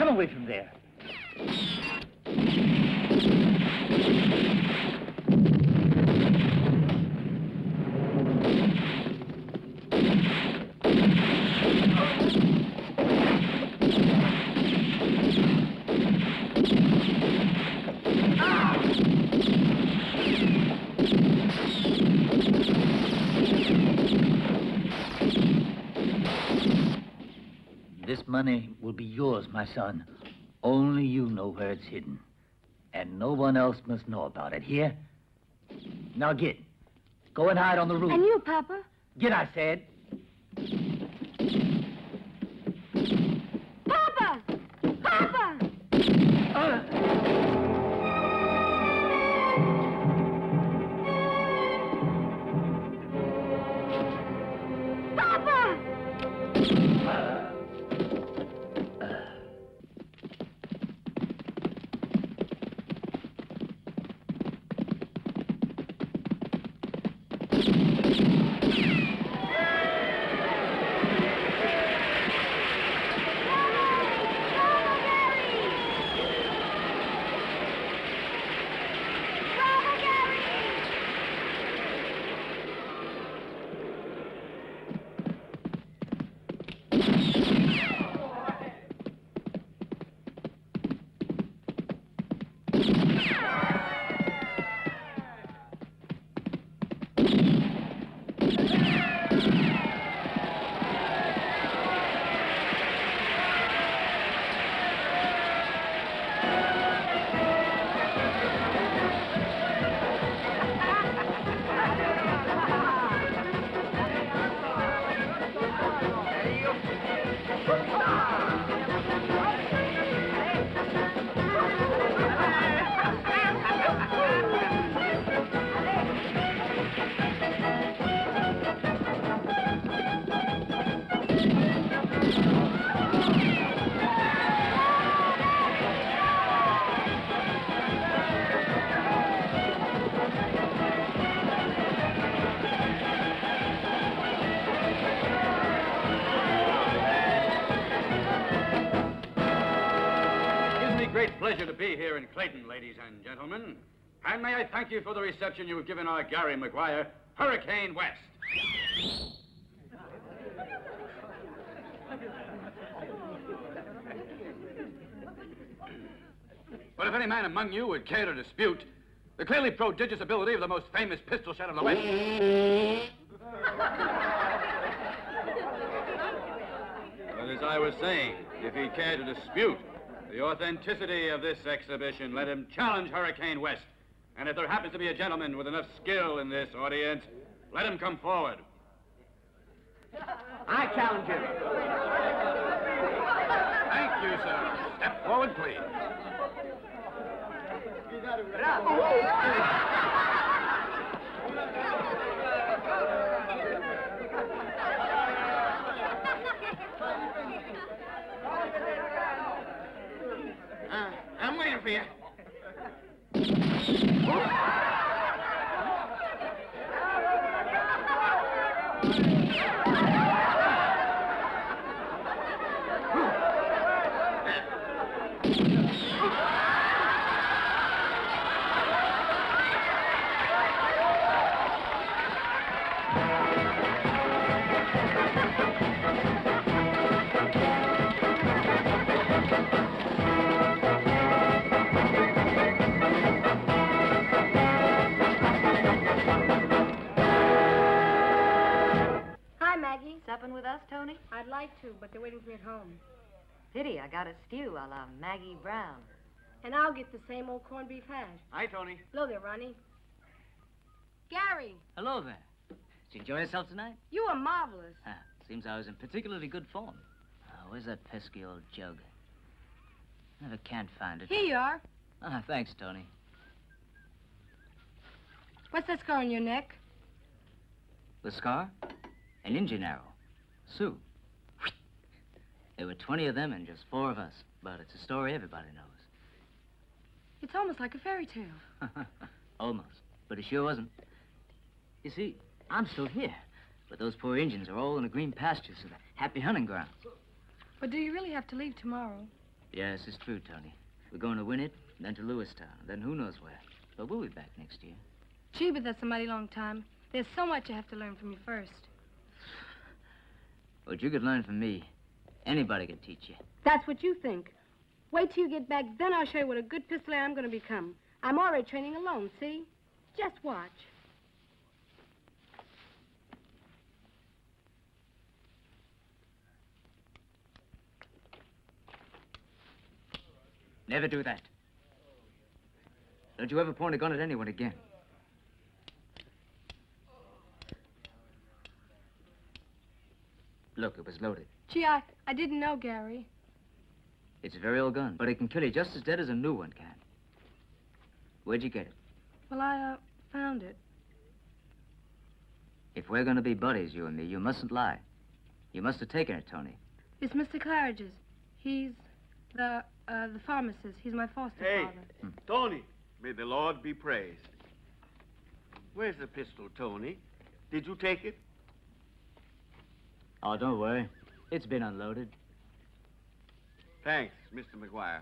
Away from there. This money will be yours, my son. Only you know where it's hidden. And no one else must know about it. Here? Now get. Go and hide on the roof. And you, Papa? Get, I said. Papa! Papa! Pleasure to be here in Clayton, ladies and gentlemen. And may I thank you for the reception you have given our Gary McGuire, Hurricane West. But if any man among you would care to dispute the clearly prodigious ability of the most famous pistol shot of the West... But as I was saying, if he cared to dispute the authenticity of this exhibition, let him challenge Hurricane West. And if there happens to be a gentleman with enough skill in this audience, let him come forward. I challenge him. Thank you, sir. Step forward, please. I'm waiting for you. but they're waiting for me at home. Pity, I got a stew a la Maggie Brown. And I'll get the same old corned beef hash. Hi, Tony. Hello there, Ronnie. Gary, Hello there. Did you enjoy yourself tonight? you are marvelous. Seems I was in particularly good form. Where's that pesky old jug? Never can't find it. Here you are. Thanks, Tony. What's that scar on your neck? The scar? An Indian arrow. Sioux. There were 20 of them and just 4 of us. But it's a story everybody knows. It's almost like a fairy tale. Almost. But it sure wasn't. You see, I'm still here. But those poor Indians are all in the green pastures of the happy hunting grounds. But do you really have to leave tomorrow? Yes, it's true, Tony. We're going to Winnet, then to Lewistown, then who knows where. But we'll be back next year. Gee, but that's a mighty long time. There's so much I have to learn from you first. What you could learn from me, anybody could teach you. That's what you think. Wait till you get back, then I'll show you what a good pistoler I'm going to become. I'm already training alone, see? Just watch. Never do that. Don't you ever point a gun at anyone again. Look, it was loaded. Gee, I didn't know, Gary. It's a very old gun, but it can kill you just as dead as a new one can. Where'd you get it? Well, I found it. If we're going to be buddies, you and me, you mustn't lie. You must have taken it, Tony. It's Mr. Claridge's. He's the pharmacist. He's my foster father. Tony, may the Lord be praised. Where's the pistol, Tony? Did you take it? Oh, don't worry. It's been unloaded. Thanks, Mr. McGuire.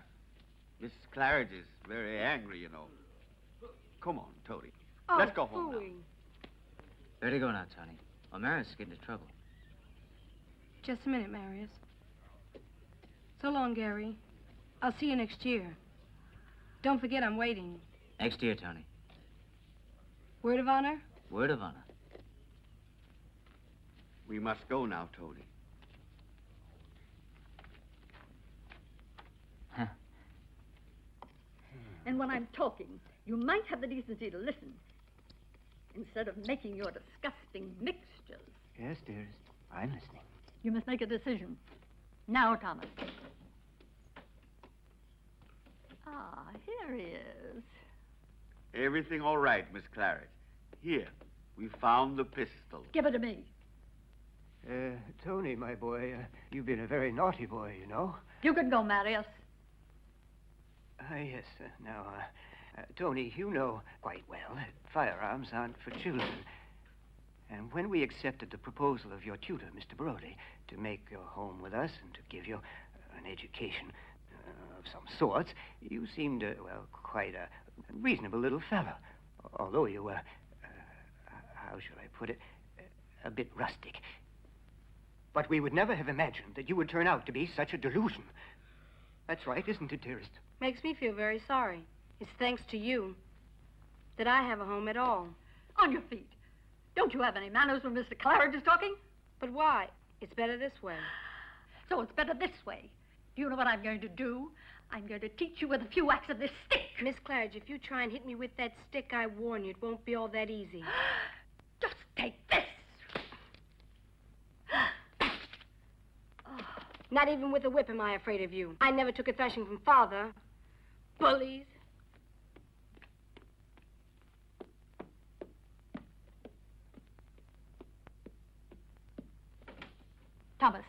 Mrs. Claridge is very angry, you know. Come on, Tony. Oh, Let's go home now. phooey. Better go now, Tony. Or Marius will get into trouble. Just a minute, Marius. So long, Gary. I'll see you next year. Don't forget I'm waiting. Next year, Tony. Word of honor? Word of honor. We must go now, Tony. And when I'm talking, you might have the decency to listen instead of making your disgusting mixtures. Yes, dearest. I'm listening. You must make a decision. Now, Thomas. Ah, here he is. Everything all right, Miss Claridge. Here, we found the pistol. Give it to me. Tony, my boy, you've been a very naughty boy, you know. You can go, Marius. Yes. Now, Tony, you know quite well that firearms aren't for children. And when we accepted the proposal of your tutor, Mr. Brody, to make your home with us and to give you an education of some sorts, you seemed, quite a reasonable little fellow. Although you were, how shall I put it, a bit rustic. But we would never have imagined that you would turn out to be such a delusion. That's right, isn't it, dearest? Makes me feel very sorry. It's thanks to you that I have a home at all. On your feet. Don't you have any manners when Mr. Claridge is talking? But why? It's better this way. So it's better this way. Do you know what I'm going to do? I'm going to teach you with a few whacks of this stick. Miss Claridge, if you try and hit me with that stick, I warn you, it won't be all that easy. Just take this. Not even with a whip am I afraid of you. I never took a thrashing from Father. Bullies. Thomas,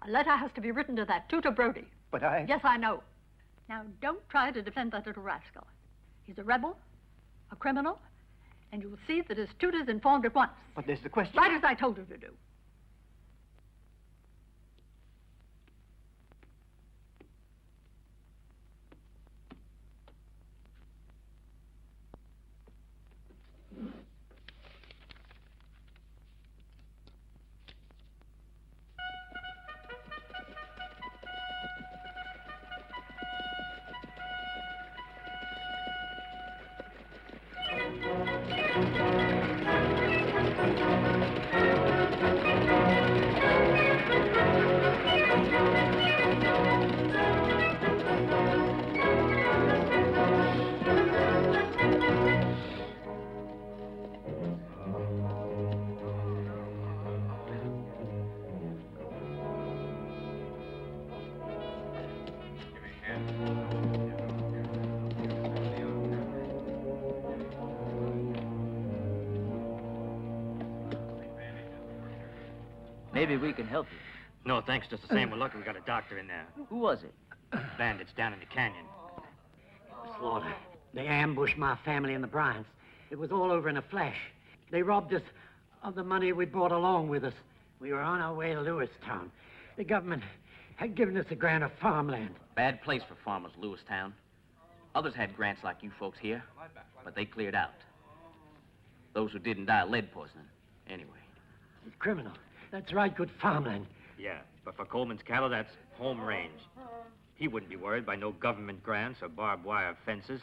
a letter has to be written to that tutor Brody. But I... Yes, I know. Now, don't try to defend that little rascal. He's a rebel, a criminal, and you'll see that his tutor's informed at once. But there's the question... Right as I told you to do. Maybe we can help you. No, thanks. Just the same. We're lucky we got a doctor in there. Who was it? Bandits down in the canyon. Slaughter. They ambushed my family in the Bryants. It was all over in a flash. They robbed us of the money we brought along with us. We were on our way to Lewistown. The government had given us a grant of farmland. Bad place for farmers, Lewistown. Others had grants like you folks here, but they cleared out. Those who didn't die of lead poisoning, anyway. It's criminal. That's right good farmland. Yeah, but for Coleman's cattle, that's home range. He wouldn't be worried by no government grants or barbed wire fences.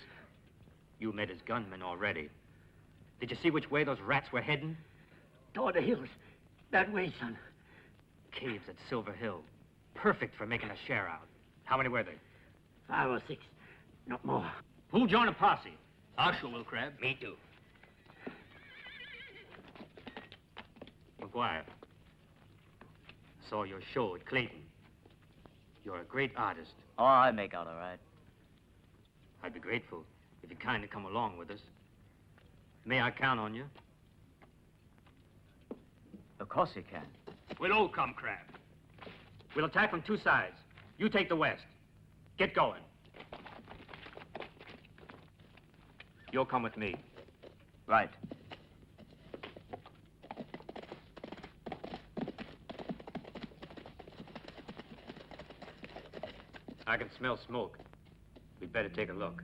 You met his gunmen already. Did you see which way those rats were heading? Toward the hills. That way, son. Caves at Silver Hill. Perfect for making a share out. How many were they? 5 or 6. Not more. Who'll join a posse? I sure will, Crab. Me too. McGuire, saw your show at Clayton. You're a great artist. Oh, I make out all right. I'd be grateful if you'd kindly come along with us. May I count on you? Of course you can. We'll all come, Crab. We'll attack from 2 sides. You take the west. Get going. You'll come with me. Right. I can smell smoke. We'd better take a look.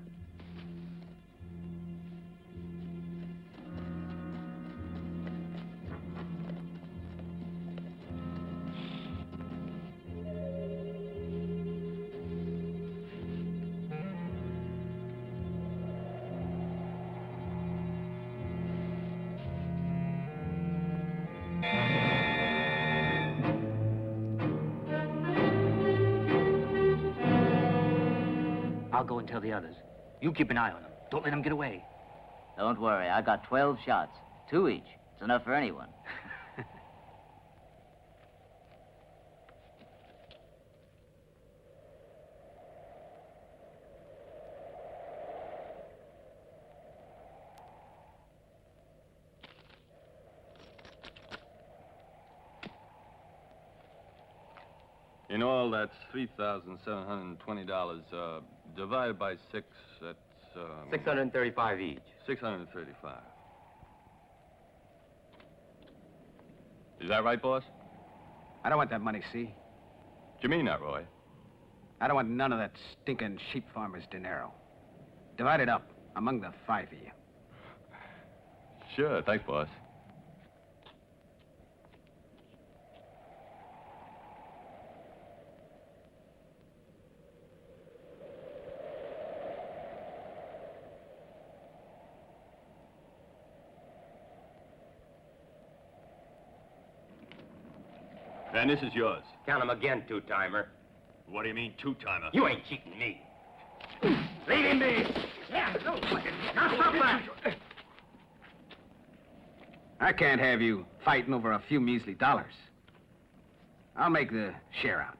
I'll go and tell the others. You keep an eye on them. Don't let them get away. Don't worry, I got 12 shots. 2 each. It's enough for anyone. In all, that's $3,720. Divided by 6, that's... 635 each. 635. Is that right, boss? I don't want that money, see? What you mean that, Roy? I don't want none of that stinking sheep farmer's dinero. Divide it up among the 5 of you. Sure, thanks, boss. And this is yours. Count 'em again, two-timer. What do you mean, two-timer? You ain't cheating me. Leave him be. Yeah, no, now stop that. I can't have you fighting over a few measly dollars. I'll make the share out.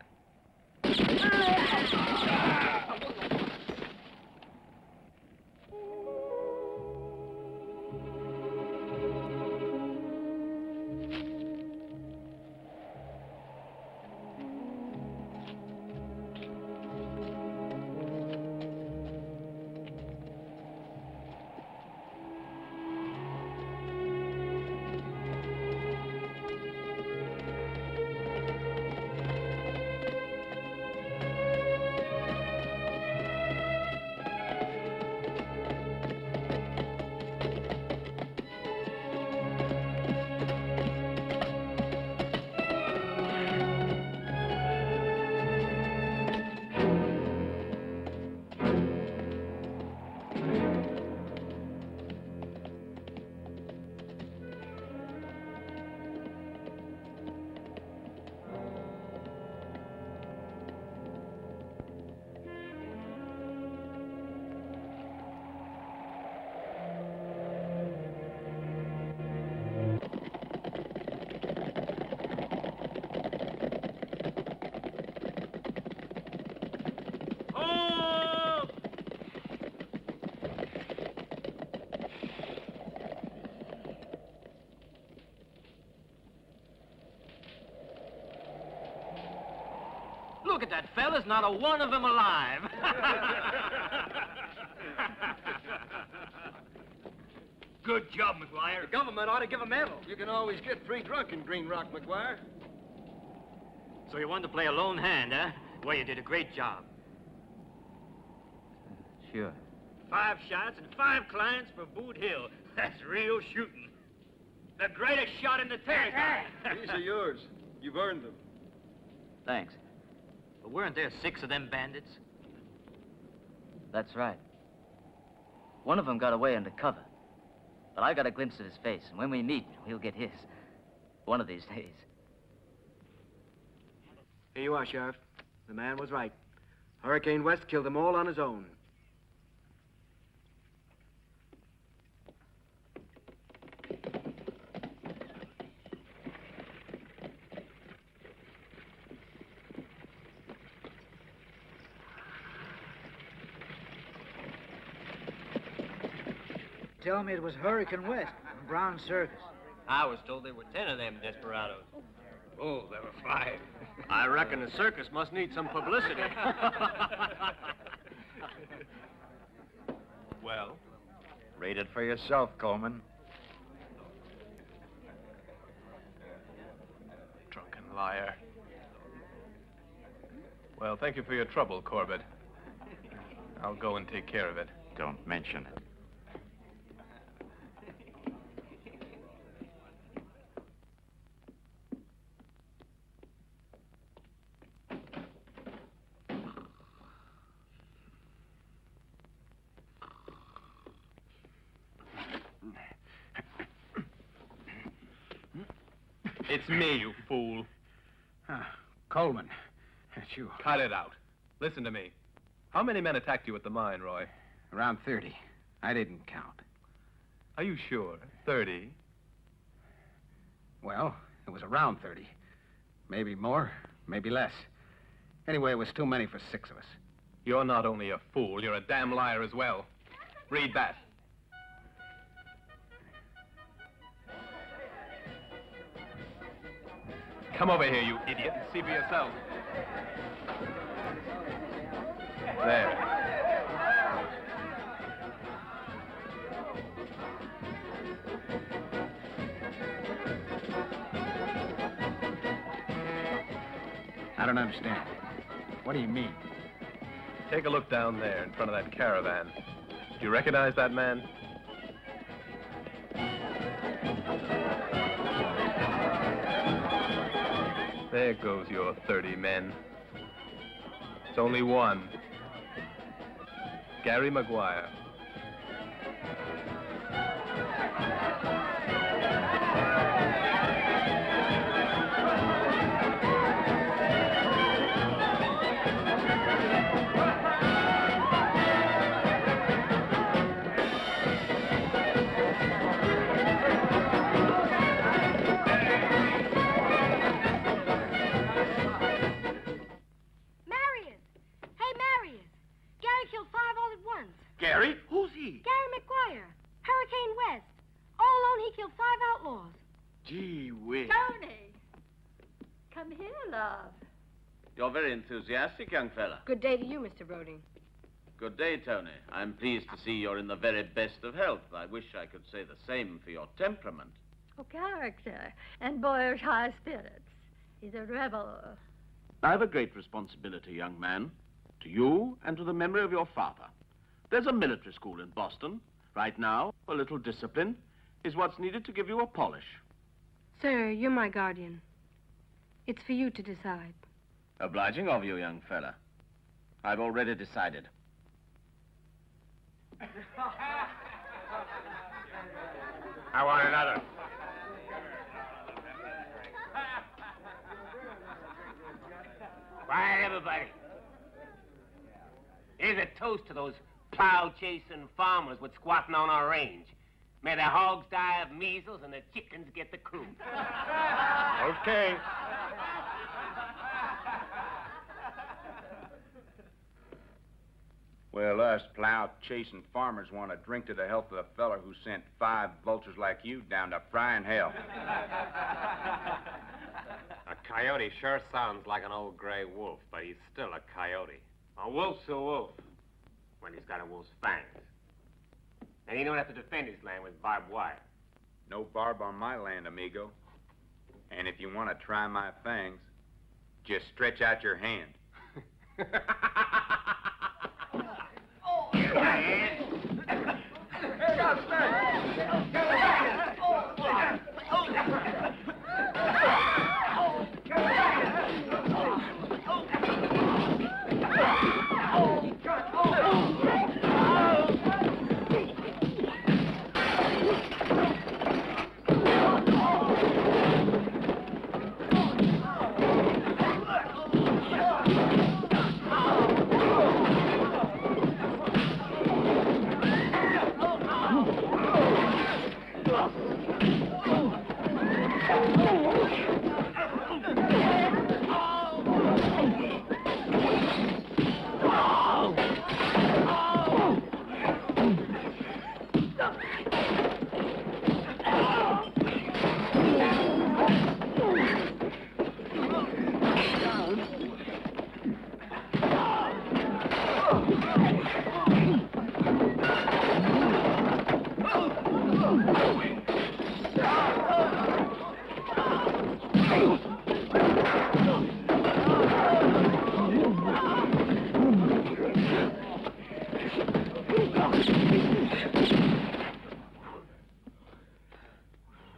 Look at that, fellas. Not a one of them alive. Good job, McGuire. The government ought to give a medal. You can always get free drunk in Green Rock, McGuire. So you wanted to play a lone hand, huh? Well, you did a great job. Sure. 5 shots and 5 clients for Boot Hill. That's real shooting. The greatest shot in the territory. These are yours. You've earned them. Thanks. But weren't there 6 of them bandits? That's right. One of them got away under cover. But I got a glimpse of his face, and when we meet, we'll get his. One of these days. Here you are, Sheriff. The man was right. Hurricane West killed them all on his own. Tell me it was Hurricane West from Brown Circus. I was told there were 10 of them desperados. Oh, there were 5. I reckon the circus must need some publicity. Well? Read it for yourself, Coleman. Drunken liar. Well, thank you for your trouble, Corbett. I'll go and take care of it. Don't mention it. It's me, you fool. Coleman, it's you. Cut it out. Listen to me. How many men attacked you at the mine, Roy? Around 30. I didn't count. Are you sure? 30? Well, it was around 30. Maybe more, maybe less. Anyway, it was too many for 6 of us. You're not only a fool, you're a damn liar as well. Read that. Come over here, you idiot, and see for yourself. There. I don't understand. What do you mean? Take a look down there in front of that caravan. Do you recognize that man? There goes your 30 men. It's only one. Gary McGuire. Gary? Who's he? Gary McGuire. Hurricane West. All alone, he killed 5 outlaws. Gee whiz. Tony! Come here, love. You're very enthusiastic, young fella. Good day to you, Mr. Brody. Good day, Tony. I'm pleased to see you're in the very best of health. I wish I could say the same for your temperament. Oh, character and boyish high spirits. He's a rebel. I have a great responsibility, young man. To you and to the memory of your father. There's a military school in Boston. Right now, a little discipline is what's needed to give you a polish. Sir, you're my guardian. It's for you to decide. Obliging of you, young fella. I've already decided. I want another. Quiet, everybody. Here's a toast to those plow-chasing farmers with squatting on our range. May the hogs die of measles and the chickens get the croup. Okay. Well, us plow-chasing farmers want to drink to the health of the feller who sent 5 vultures like you down to frying hell. Now, Coyote sure sounds like an old gray wolf, but he's still a coyote. A wolf's a wolf when he's got a wolf's fangs. And he don't have to defend his land with barbed wire. No barb on my land, amigo. And if you want to try my fangs, just stretch out your hand.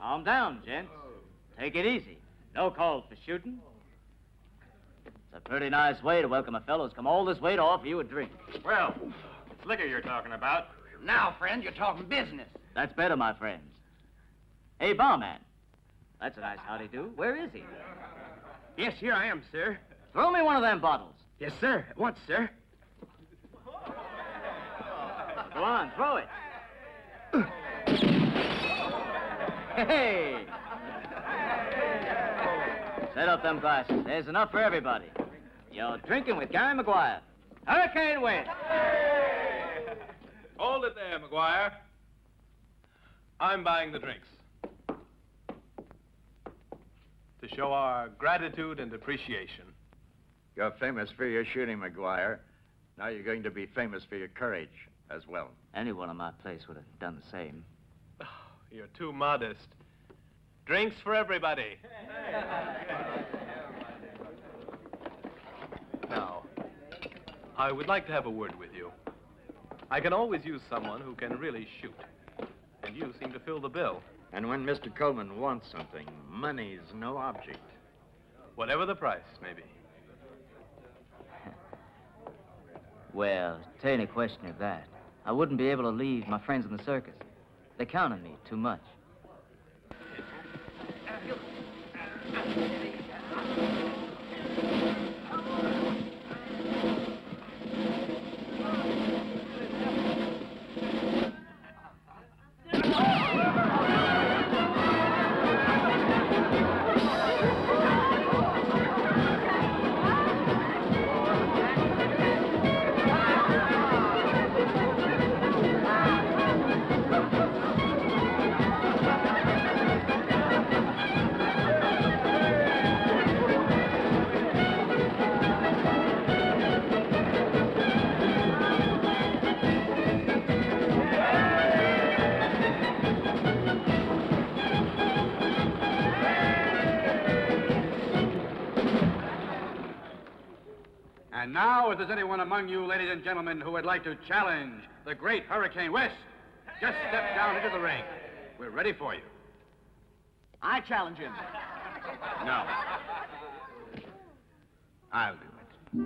Calm down, gents. Take it easy. No call for shooting. It's a pretty nice way to welcome a fellow who's come all this way to offer you a drink. Well, it's liquor you're talking about. Now, friend, you're talking business. That's better, my friends. Hey, barman. That's a nice howdy-do. Where is he? Yes, here I am, sir. Throw me one of them bottles. Yes, sir. At once, sir. Go on, throw it. Hey! Set up them glasses. There's enough for everybody. You're drinking with Gary McGuire. Hurricane West. Hold it there, McGuire. I'm buying the drinks. To show our gratitude and appreciation. You're famous for your shooting, McGuire. Now you're going to be famous for your courage as well. Anyone in my place would have done the same. You're too modest. Drinks for everybody. Now, I would like to have a word with you. I can always use someone who can really shoot. And you seem to fill the bill. And when Mr. Coleman wants something, money's no object. Whatever the price may be. Well, it ain't a question of that. I wouldn't be able to leave my friends in the circus. They count on me too much. And now, if there's anyone among you, ladies and gentlemen, who would like to challenge the great Hurricane West, just step down into the ring. We're ready for you. I challenge him. No. I'll do it.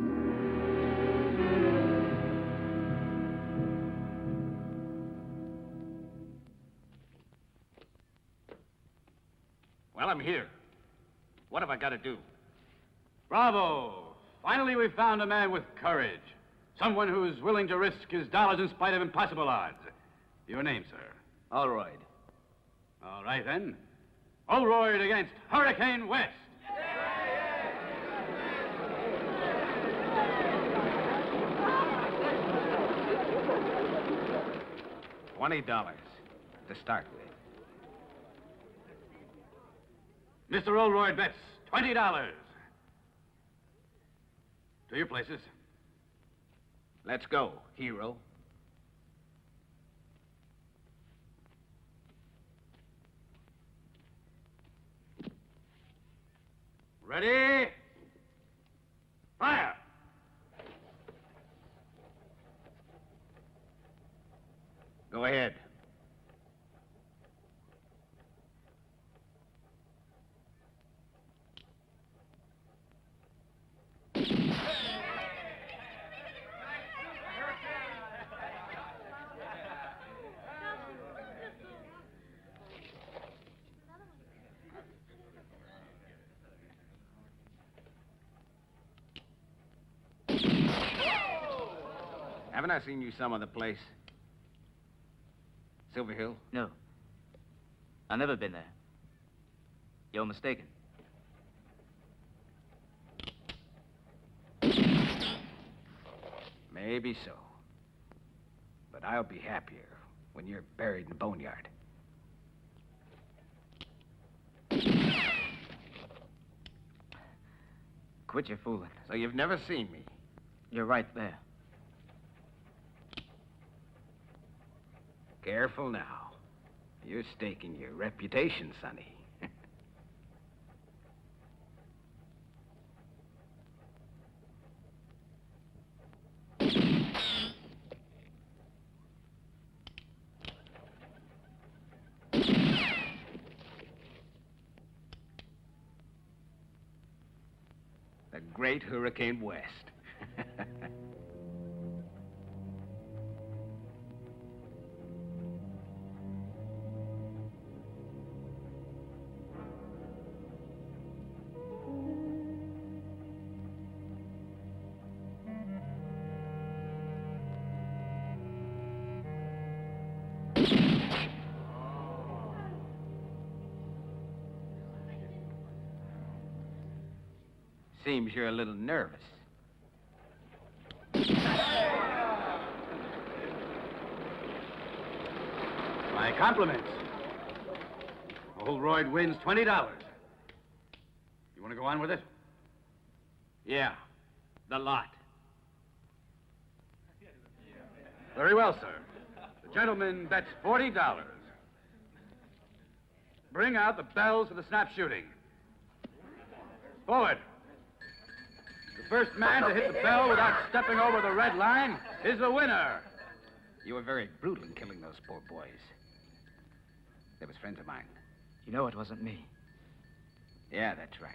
Well, I'm here. What have I got to do? Bravo! Finally, we've found a man with courage. Someone who's willing to risk his dollars in spite of impossible odds. Your name, sir? Allroyd. All right, then. Allroyd against Hurricane West. $20 to start with. Mr. Allroyd bets $20. To your places. Let's go, hero. Ready? Fire! Go ahead. Haven't I seen you some other place? Silver Hill? No. I've never been there. You're mistaken. Maybe so. But I'll be happier when you're buried in the boneyard. Quit your fooling. So you've never seen me? You're right there. Careful now. You're staking your reputation, Sonny. The Great Hurricane West. Seems you're a little nervous. My compliments. Old Royd wins $20. You want to go on with it? Yeah, the lot. Very well, sir. The gentleman bets $40. Bring out the bells for the snap shooting. Forward. The first man to hit the bell without stepping over the red line is the winner. You were very brutal in killing those poor boys. They was friends of mine. You know it wasn't me. Yeah, that's right.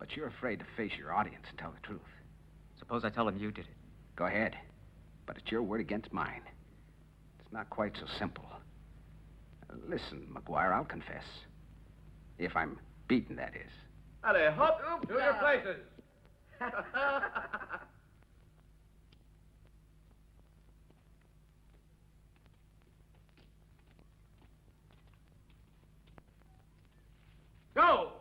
But you're afraid to face your audience and tell the truth. Suppose I tell them you did it. Go ahead. But it's your word against mine. It's not quite so simple. Listen, McGuire, I'll confess. If I'm beaten, that is. Allez, hop, to your places. Go!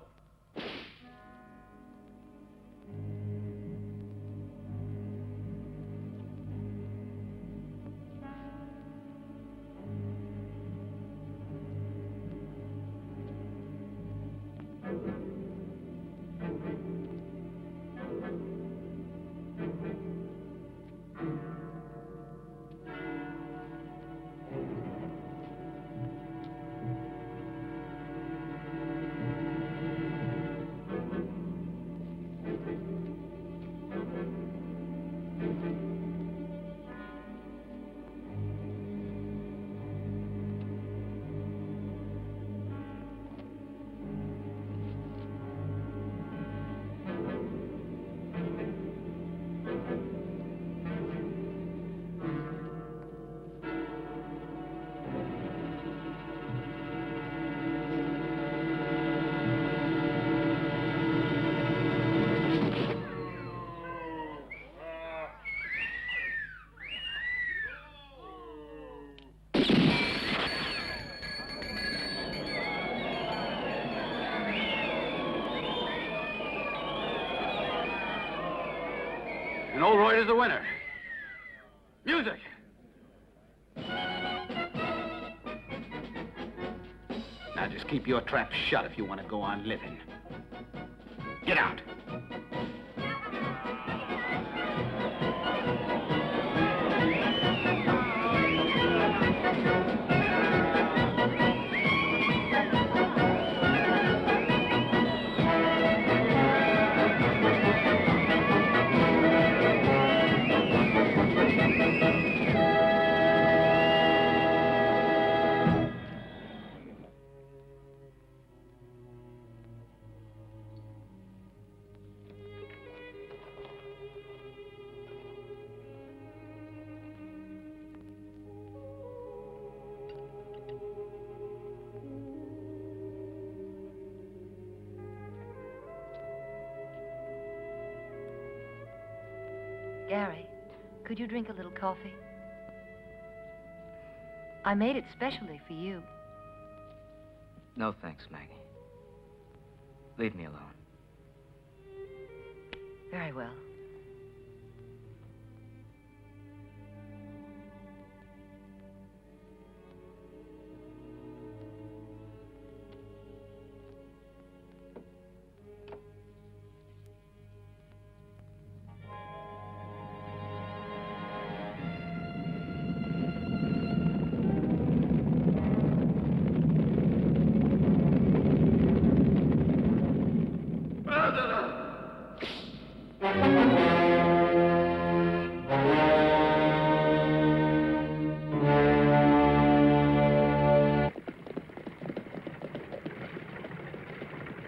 And old Royd is the winner. Music! Now just keep your trap shut if you want to go on living. Get out. Gary, could you drink a little coffee? I made it specially for you. No, thanks, Maggie. Leave me alone. Very well.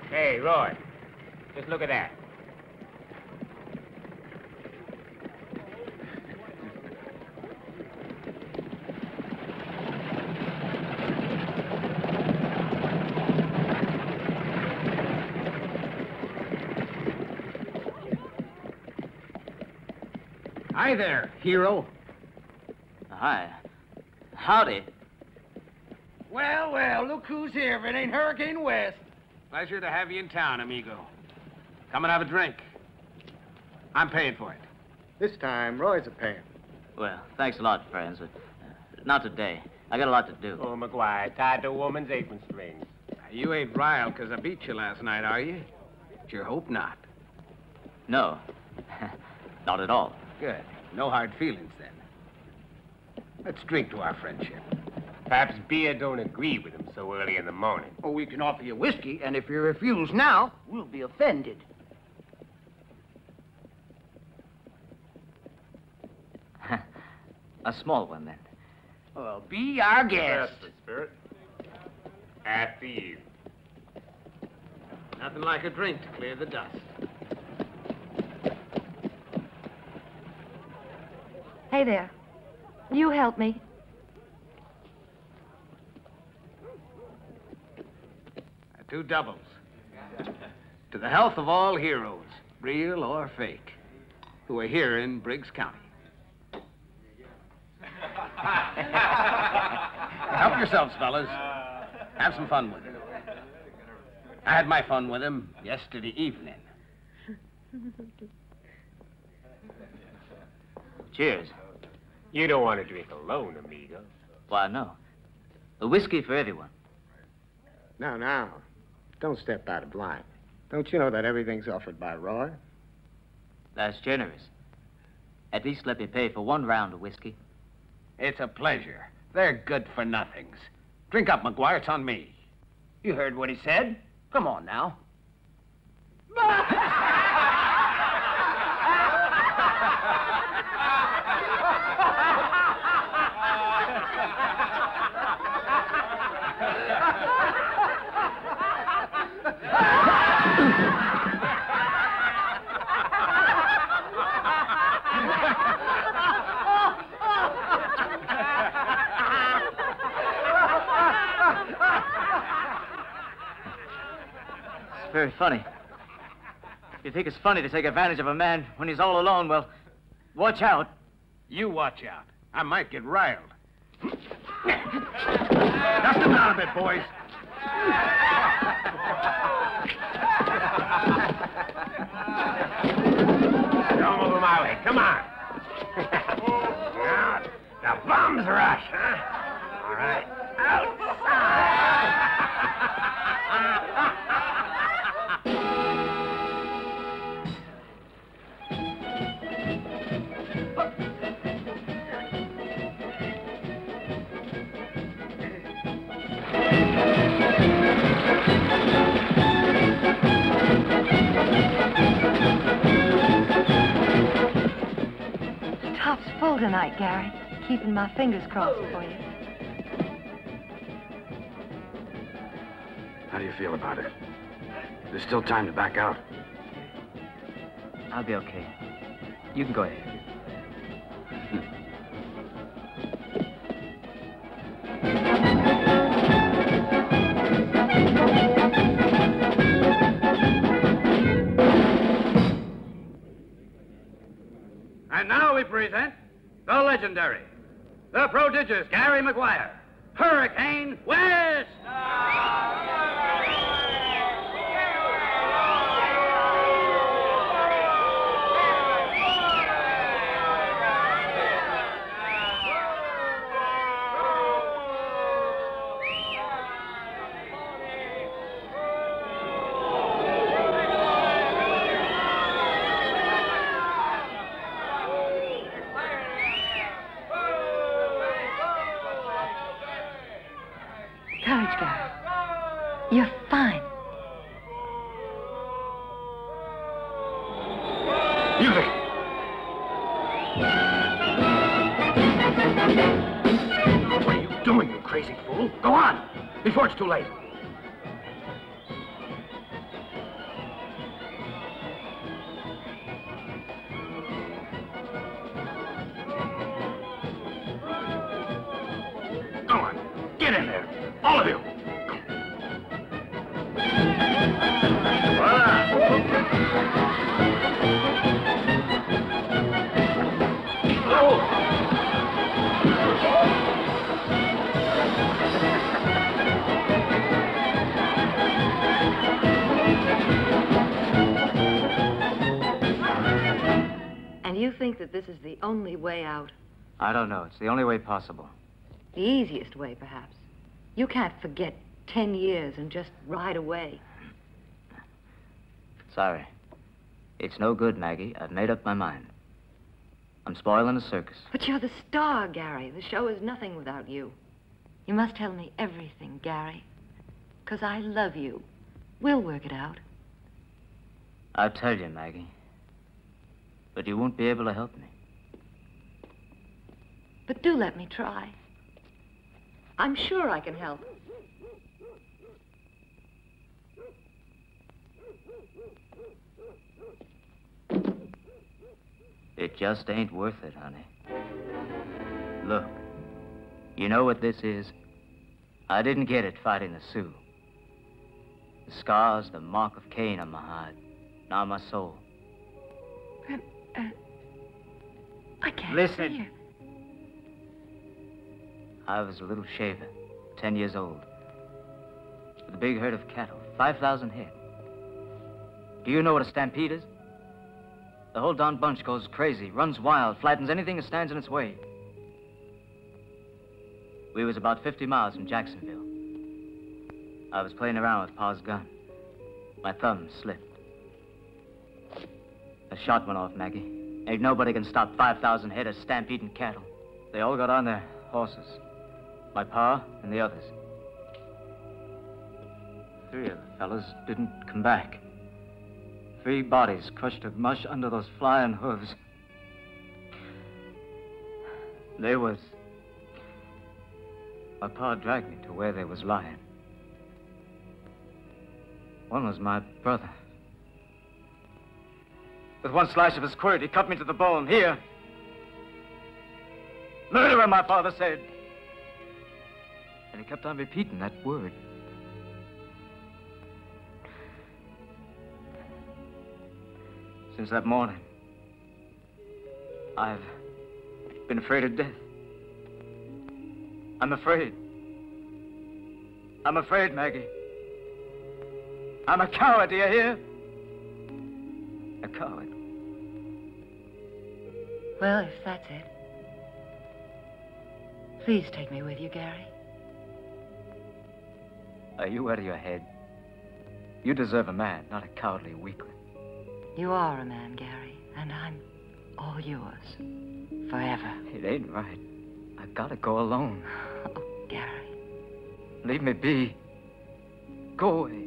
Hey, Roy, just look at that. Hi there, hero. Hi. Howdy. Well, well, look who's here if it ain't Hurricane West. Pleasure to have you in town, amigo. Come and have a drink. I'm paying for it. This time, Roy's a paying. Well, thanks a lot, friends. But, not today. I got a lot to do. Oh, McGuire, tied to a woman's apron strings. You ain't riled because I beat you last night, are you? Sure hope not. No. Not at all. Good. No hard feelings, then. Let's drink to our friendship. Perhaps beer don't agree with him so early in the morning. Oh, we can offer you whiskey, and if you refuse now, we'll be offended. A small one, then. Well, be our guest. Yes, Spirit. After you. Nothing like a drink to clear the dust. Hey there. You help me. Two doubles. To the health of all heroes, real or fake, who are here in Briggs County. Help yourselves, fellas. Have some fun with him. I had my fun with him yesterday evening. Cheers. You don't want to drink alone, amigo. Why, no. A whiskey for everyone. Now. Don't step out of line. Don't you know that everything's offered by Roy? That's generous. At least let me pay for one round of whiskey. It's a pleasure. They're good for nothings. Drink up, McGuire. It's on me. You heard what he said. Come on now. Very funny. If you think it's funny to take advantage of a man when he's all alone, well, watch out. You watch out. I might get riled. Dust him down a bit, boys. Don't move my way. Come on. Now, the bums rush, huh? All right. Outside. cop's full tonight, Gary. Keeping my fingers crossed for you. How do you feel about it? There's still time to back out. I'll be okay. You can go ahead. And now we present the legendary, the prodigious Gary McGuire, Hurricane West! Courage, Gary. You're fine. Music! What are you doing, you crazy fool? Go on, before it's too late. Go on, get in there, all of you. And you think that this is the only way out? I don't know. It's the only way possible. The easiest way, perhaps. You can't forget 10 years and just ride away. Sorry. It's no good, Maggie. I've made up my mind. I'm spoiling the circus. But you're the star, Gary. The show is nothing without you. You must tell me everything, Gary. 'Cause I love you. We'll work it out. I'll tell you, Maggie. But you won't be able to help me. But do let me try. I'm sure I can help. It just ain't worth it, honey. Look, you know what this is? I didn't get it fighting the Sioux. The scars, the mark of Cain on my hide, now my soul. I can't Listen. see you. I was a little shaver, 10 years old, with a big herd of cattle, 5,000 head. Do you know what a stampede is? The whole darn bunch goes crazy, runs wild, flattens anything that stands in its way. We was about 50 miles from Jacksonville. I was playing around with Pa's gun. My thumb slipped. A shot went off, Maggie. Ain't nobody can stop 5,000 head of stampeding cattle. They all got on their horses. My pa and the others. 3 of the fellas didn't come back. 3 bodies crushed to mush under those flying hooves. They was... My pa dragged me to where they was lying. One was my brother. With one slash of his quirt, he cut me to the bone. Here. Murderer, my father said. And he kept on repeating that word. Since that morning, I've been afraid of death. I'm afraid. I'm afraid, Maggie. I'm a coward, do you hear? A coward. Well, if that's it. Please take me with you, Gary. Are you out of your head? You deserve a man, not a cowardly weakling. You are a man, Gary, and I'm all yours. Forever. It ain't right. I gotta go alone. Oh, Gary. Leave me be. Go away.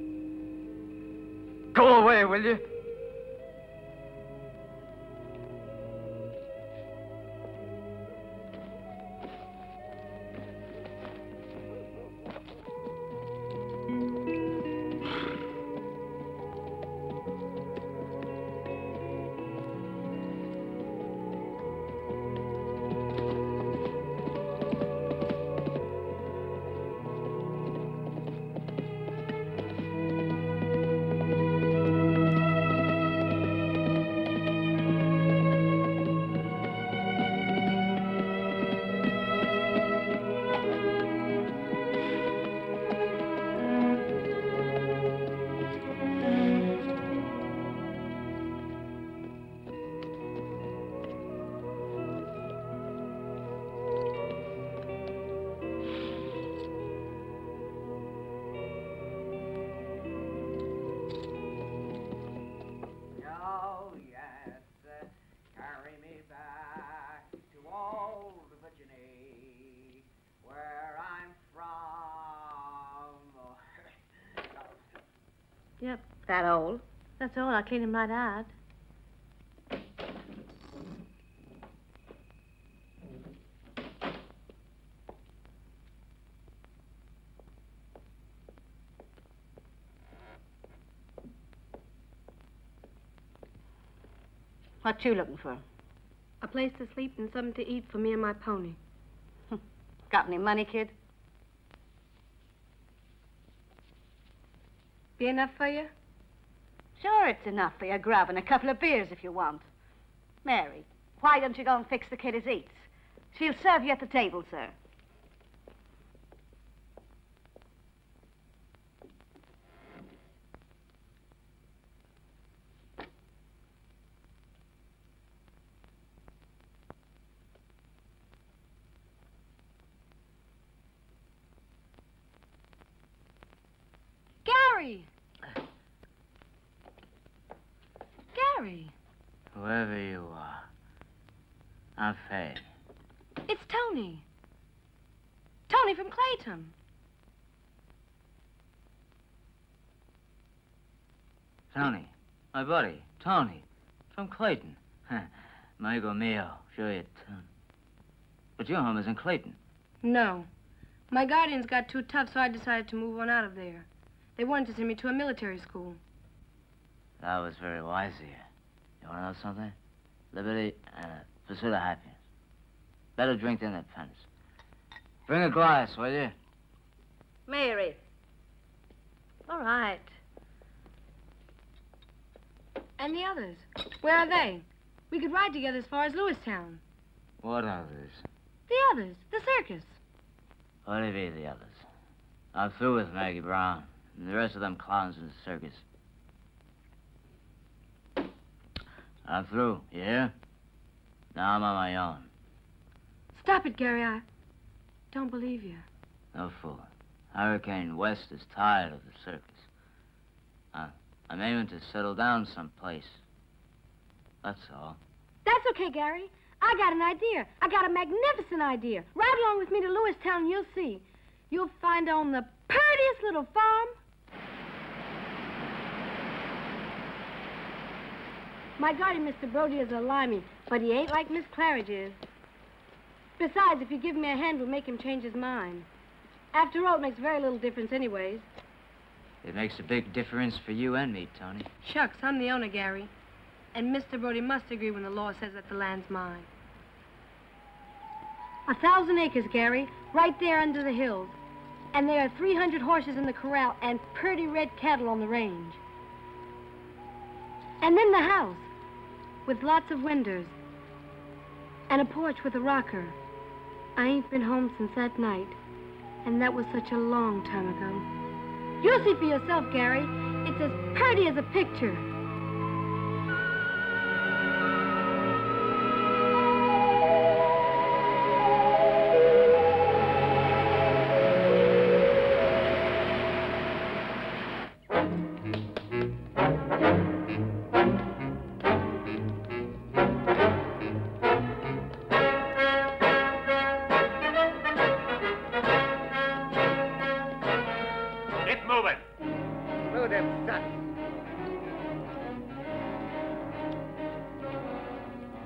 Go away, will you? Yep, that old. That's all. I'll clean him right out. What you looking for? A place to sleep and something to eat for me and my pony. Got any money, kid? Be enough for you? Sure, it's enough for your grub and a couple of beers if you want. Mary, why don't you go and fix the kid his eats? She'll serve you at the table, sir. Gary! Gary! Whoever you are, I'm Faye. It's Tony. Tony from Clayton. Tony, my buddy, Tony, from Clayton. Amigo mio, sure you, Tony. But your home is in Clayton. No. My guardians got too tough, so I decided to move on out of there. They wanted to send me to a military school. That was very wise of you. You want to know something? Liberty and a pursuit of happiness. Better drink than independence. Bring a glass, will you? Mary. All right. And the others? Where are they? We could ride together as far as Lewistown. What others? The others. The circus. What do you mean, the others? I'm through with Maggie Brown and the rest of them clowns in the circus. I'm through, you hear? Now I'm on my own. Stop it, Gary. I don't believe you. No fooling. Hurricane West is tired of the circus. I'm aiming to settle down someplace. That's all. That's okay, Gary. I got an idea. I got a magnificent idea. Ride along with me to Lewistown and you'll see. You'll find on the prettiest little farm. My guardian, Mr. Brody, is a limey, but he ain't like Miss Claridge is. Besides, if you give me a hand, we'll make him change his mind. After all, it makes very little difference anyways. It makes a big difference for you and me, Tony. Shucks, I'm the owner, Gary. And Mr. Brody must agree when the law says that the land's mine. 1,000 acres, Gary, right there under the hills. And there are 300 horses in the corral and pretty red cattle on the range. And then the house, with lots of windows. And a porch with a rocker. I ain't been home since that night. And that was such a long time ago. You'll see for yourself, Gary. It's as pretty as a picture.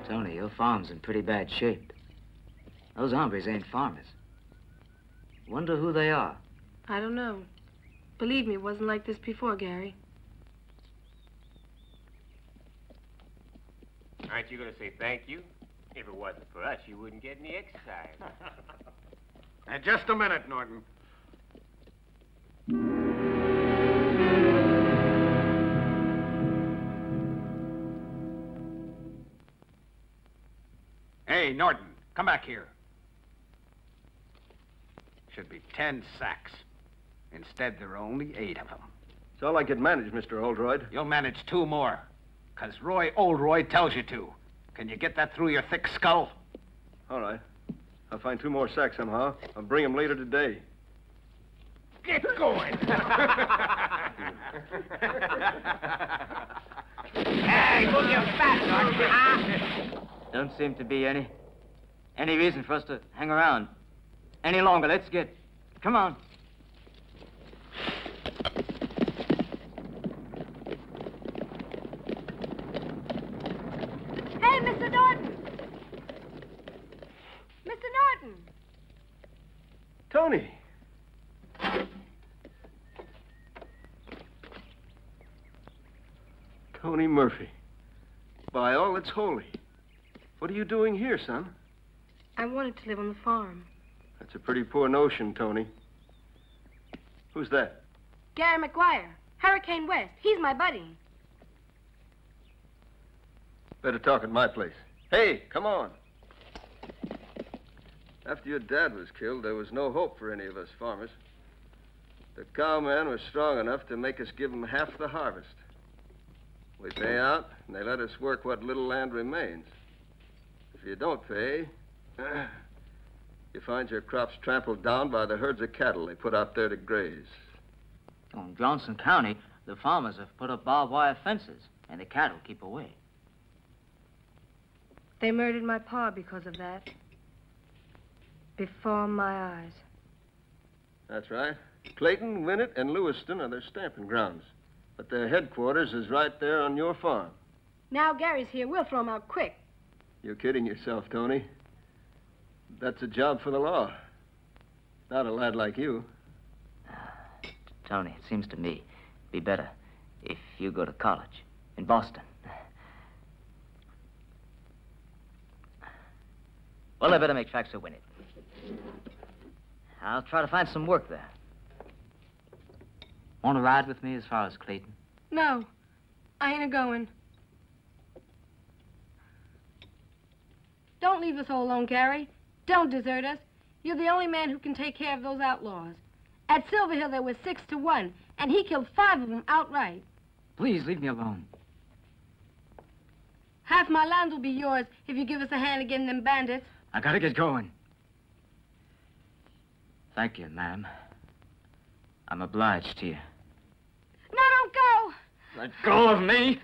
Tony, your farm's in pretty bad shape. Those hombres ain't farmers. Wonder who they are. I don't know. Believe me, it wasn't like this before, Gary. Aren't you going to say thank you? If it wasn't for us, you wouldn't get any exercise. Now, just a minute, Norton. Hey, Norton, come back here. Should be 10 sacks. Instead, there are only 8 of them. It's all I can manage, Mr. Oldroyd. You'll manage 2 more, because Roy Oldroyd tells you to. Can you get that through your thick skull? All right. I'll find 2 more sacks somehow. I'll bring them later today. Get going! Hey, move your fat, Norton, huh? Don't seem to be any reason for us to hang around any longer. Let's get. Come on. Martin. Tony. Tony Murphy. By all that's holy. What are you doing here, son? I wanted to live on the farm. That's a pretty poor notion, Tony. Who's that? Gary McGuire, Hurricane West. He's my buddy. Better talk at my place. Hey, come on. After your dad was killed, there was no hope for any of us farmers. The cowmen were strong enough to make us give them half the harvest. We pay out, and they let us work what little land remains. If you don't pay, you find your crops trampled down by the herds of cattle they put out there to graze. Oh, in Johnson County, the farmers have put up barbed wire fences, and the cattle keep away. They murdered my pa because of that. Before my eyes. That's right. Clayton, Winnett, and Lewiston are their stamping grounds. But their headquarters is right there on your farm. Now Gary's here. We'll throw him out quick. You're kidding yourself, Tony. That's a job for the law. Not a lad like you. Tony, it seems to me it'd be better if you go to college in Boston. Well, I better make tracks to Winnett. I'll try to find some work there. Want to ride with me as far as Clayton? No, I ain't a-going. Don't leave us all alone, Gary. Don't desert us. You're the only man who can take care of those outlaws. At Silver Hill, there was 6-1, and he killed 5 of them outright. Please, leave me alone. Half my land will be yours if you give us a hand against them bandits. I gotta get going. Thank you, ma'am. I'm obliged to you. No, don't go! Let go of me!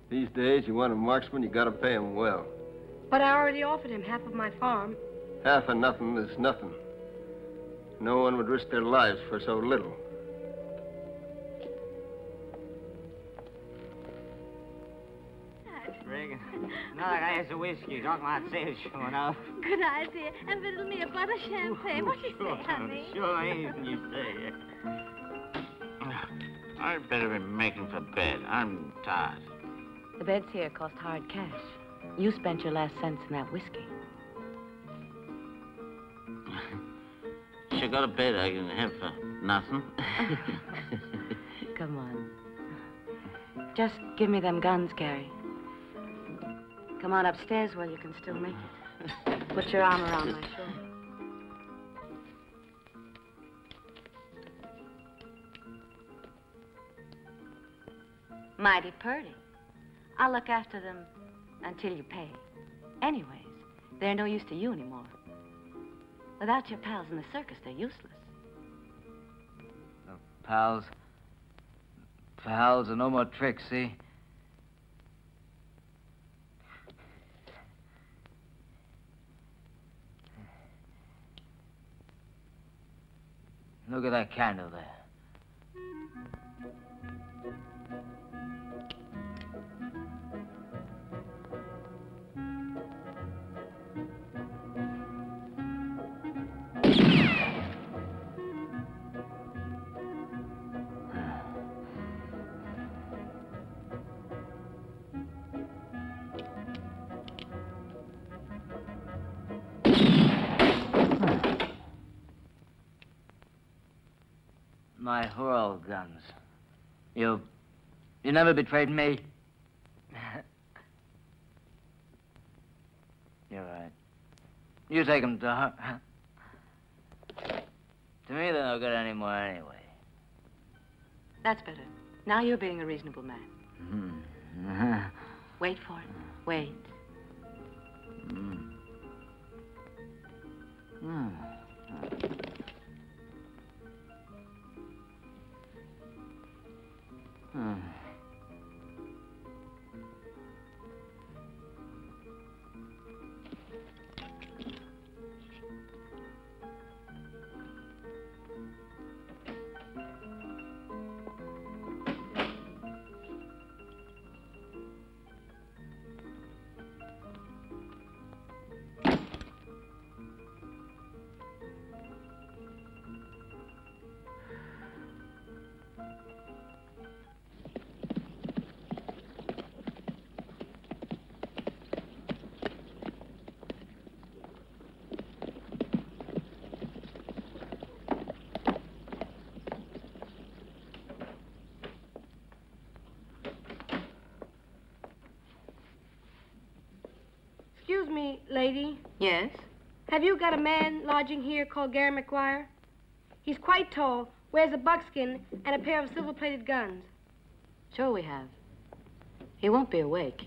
These days, you want a marksman, you gotta pay him well. But I already offered him half of my farm. Half of nothing is nothing. No one would risk their lives for so little. Reagan, another glass of whiskey. Talk about sales showing up. Good idea. And riddle me a butter champagne. What you say, honey? Sure, anything you say. I'd better be making for bed. I'm tired. The beds here cost hard cash. You spent your last cents in that whiskey. Should go to bed. I can have for nothing. Come on. Just give me them guns, Gary. Come on upstairs while you can still make it. Put your arm around my shoulder. Mighty purty. I'll look after them until you pay. Anyways, they're no use to you anymore. Without your pals in the circus, they're useless. Pals. Pals are no more tricks, see? Look at that candle there. My whirl guns. You never betrayed me. You're right. You take them to her. To me, they're no good anymore anyway. That's better. Now you're being a reasonable man. Wait for it. Wait. Excuse me, lady. Yes? Have you got a man lodging here called Gary McGuire? He's quite tall, wears a buckskin, and a pair of silver-plated guns. Sure we have. He won't be awake.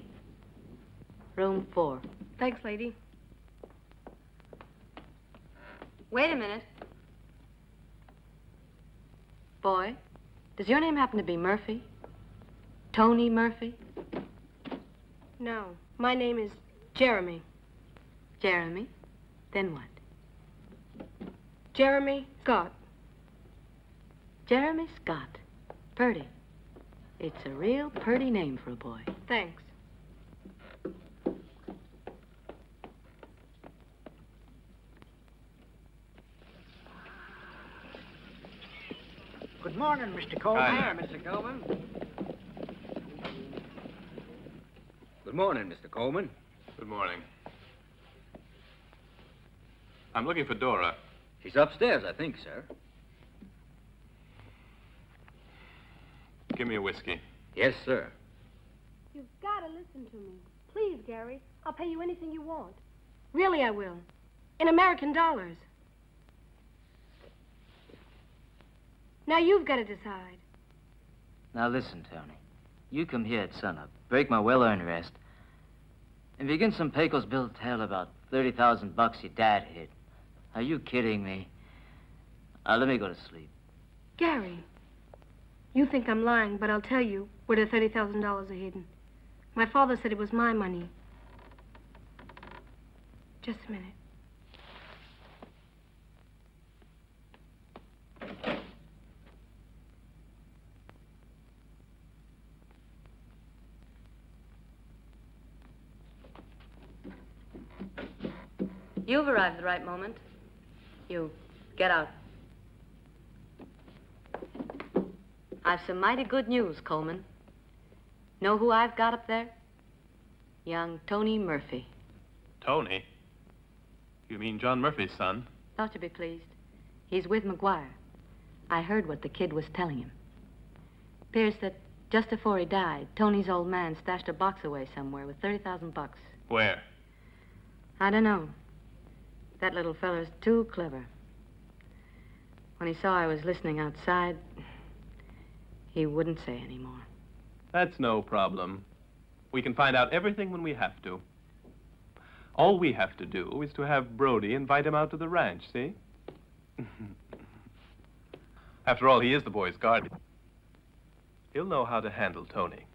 Room 4. Thanks, lady. Wait a minute. Boy, does your name happen to be Murphy? Tony Murphy? No, my name is Jeremy. Jeremy? Then what? Jeremy Scott. Jeremy Scott. Purdy. It's a real purdy name for a boy. Thanks. Good morning, Mr. Coleman. Hi there, Mr. Coleman. Good morning, Mr. Coleman. Good morning. I'm looking for Dora. She's upstairs, I think, sir. Give me a whiskey. Yes, sir. You've got to listen to me. Please, Gary. I'll pay you anything you want. Really, I will. In American dollars. Now you've got to decide. Now listen, Tony. You come here at sunup, break my well-earned rest, and begin some Pecos bill to tell about $30,000 your dad hid. Are you kidding me? Let me go to sleep. Gary, you think I'm lying, but I'll tell you where the $30,000 are hidden. My father said it was my money. Just a minute. You've arrived at the right moment. You get out. I've some mighty good news, Coleman. Know who I've got up there? Young Tony Murphy. Tony? You mean John Murphy's son? Thought you'd be pleased. He's with McGuire. I heard what the kid was telling him. Appears that just before he died, Tony's old man stashed a box away somewhere with $30,000. Where? I don't know. That little feller's too clever. When he saw I was listening outside, he wouldn't say any more. That's no problem. We can find out everything when we have to. All we have to do is to have Brody invite him out to the ranch, see? After all, he is the boy's guardian. He'll know how to handle Tony.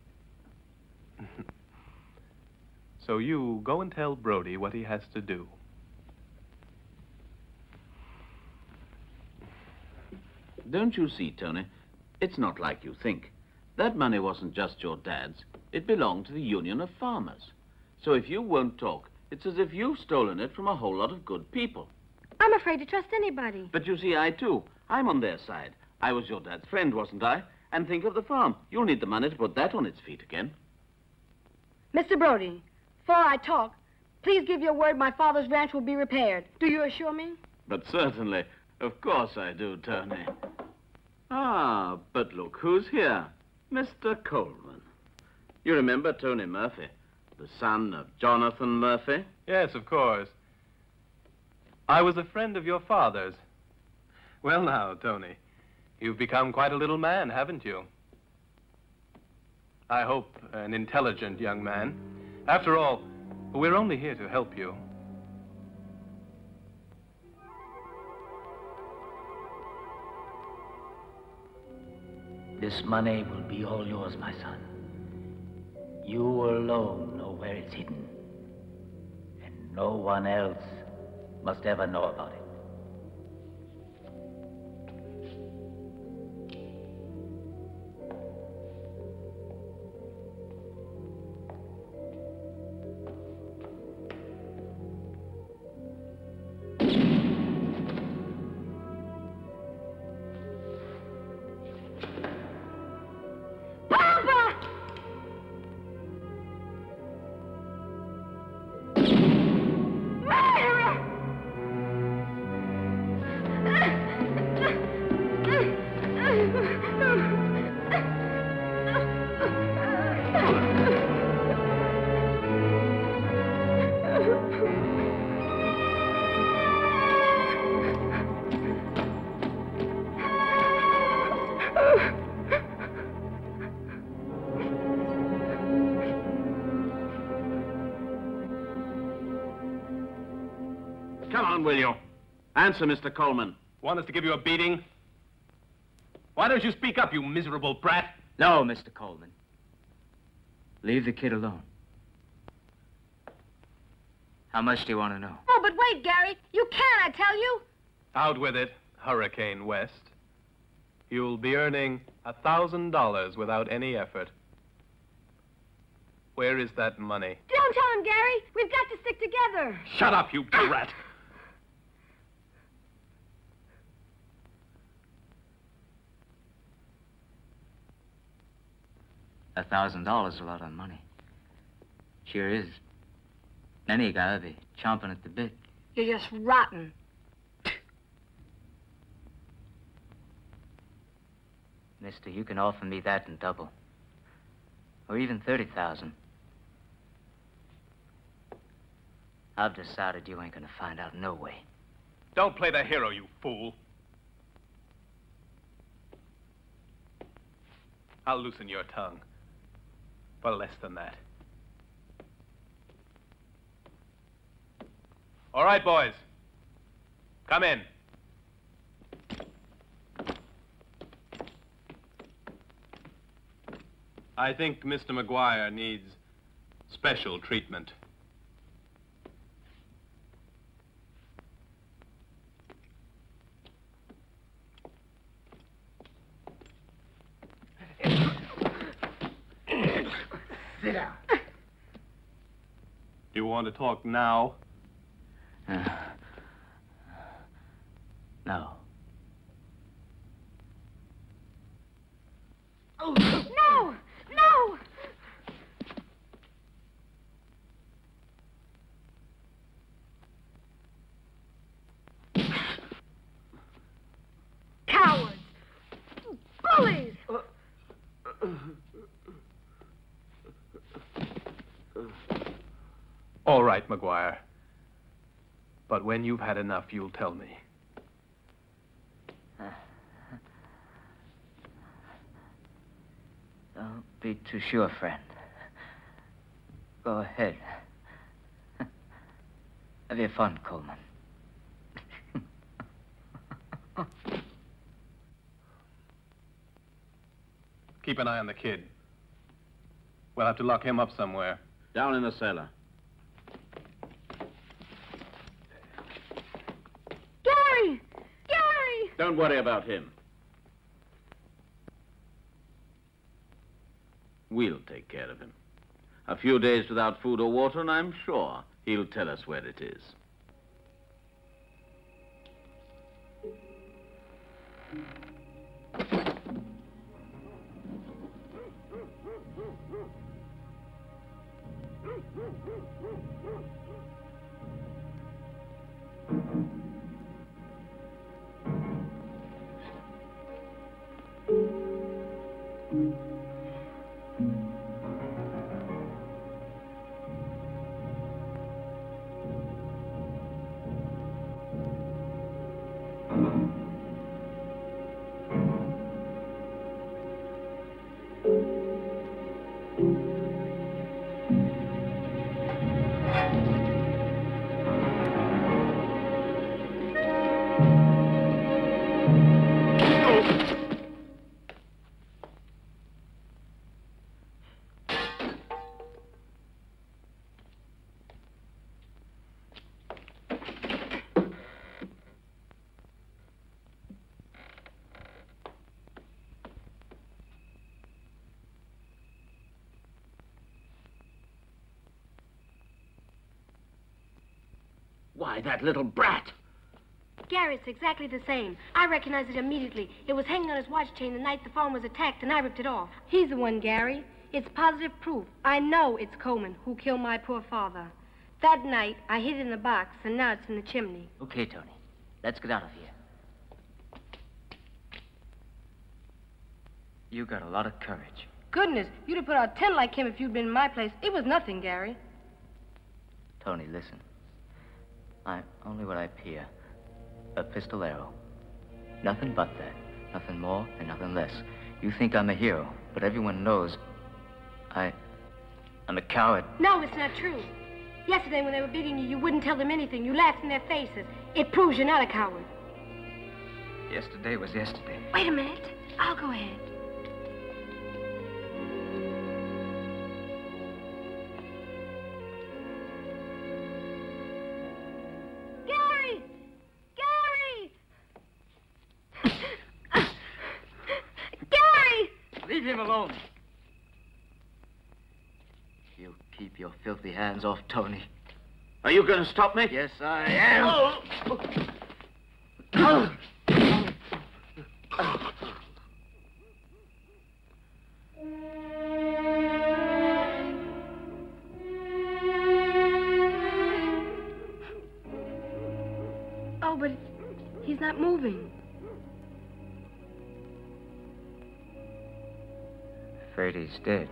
So you go and tell Brody what he has to do. Don't you see, Tony? It's not like you think. That money wasn't just your dad's. It belonged to the Union of Farmers. So if you won't talk, it's as if you've stolen it from a whole lot of good people. I'm afraid to trust anybody. But you see, I too. I'm on their side. I was your dad's friend, wasn't I? And think of the farm. You'll need the money to put that on its feet again. Mr. Brody, before I talk, please give your word my father's ranch will be repaired. Do you assure me? But certainly. Of course I do, Tony. Ah, but look who's here. Mr. Coleman. You remember Tony Murphy, the son of Jonathan Murphy? Yes, of course. I was a friend of your father's. Well now, Tony, you've become quite a little man, haven't you? I hope an intelligent young man. After all, we're only here to help you. This money will be all yours, my son. You alone know where it's hidden. And no one else must ever know about it. Come on, will you? Answer, Mr. Coleman. Want us to give you a beating? Why don't you speak up, you miserable brat? No, Mr. Coleman. Leave the kid alone. How much do you want to know? Oh, but wait, Gary. You can, I tell you. Out with it, Hurricane West. You'll be earning $1,000 without any effort. Where is that money? Don't tell him, Gary. We've got to stick together. Shut up, you brat! $1,000 is a lot of money. Sure is. Any guy would be chomping at the bit. You're just rotten. Mister, you can offer me that in double. Or even 30,000. I've decided you ain't gonna find out no way. Don't play the hero, you fool. I'll loosen your tongue. For less than that. All right, boys. Come in. I think Mr. McGuire needs special treatment. Sit down. Do you want to talk now? No. No! No! Cowards! Bullies! All right, McGuire. But when you've had enough, you'll tell me. Don't be too sure, friend. Go ahead. Have your fun, Coleman. Keep an eye on the kid. We'll have to lock him up somewhere. Down in the cellar. Gary! Gary! Don't worry about him. We'll take care of him. A few days without food or water, and I'm sure he'll tell us where it is. Why, that little brat. Gary, it's exactly the same. I recognized it immediately. It was hanging on his watch chain the night the farm was attacked, and I ripped it off. He's the one, Gary. It's positive proof. I know it's Coleman who killed my poor father. That night, I hid it in the box, and now it's in the chimney. Okay, Tony. Let's get out of here. You got a lot of courage. Goodness, you'd have put out 10 like him if you'd been in my place. It was nothing, Gary. Tony, listen. I'm only what I appear. A pistolero. Nothing but that. Nothing more and nothing less. You think I'm a hero, but everyone knows I'm a coward. No, it's not true. Yesterday when they were beating you, you wouldn't tell them anything. You laughed in their faces. It proves you're not a coward. Yesterday was yesterday. Wait a minute. I'll go ahead. Gary! Gary! Gary! Leave him alone. You keep your filthy hands off Tony. Are you going to stop me? Yes, I am. Oh, but he's not moving. Afraid he's dead.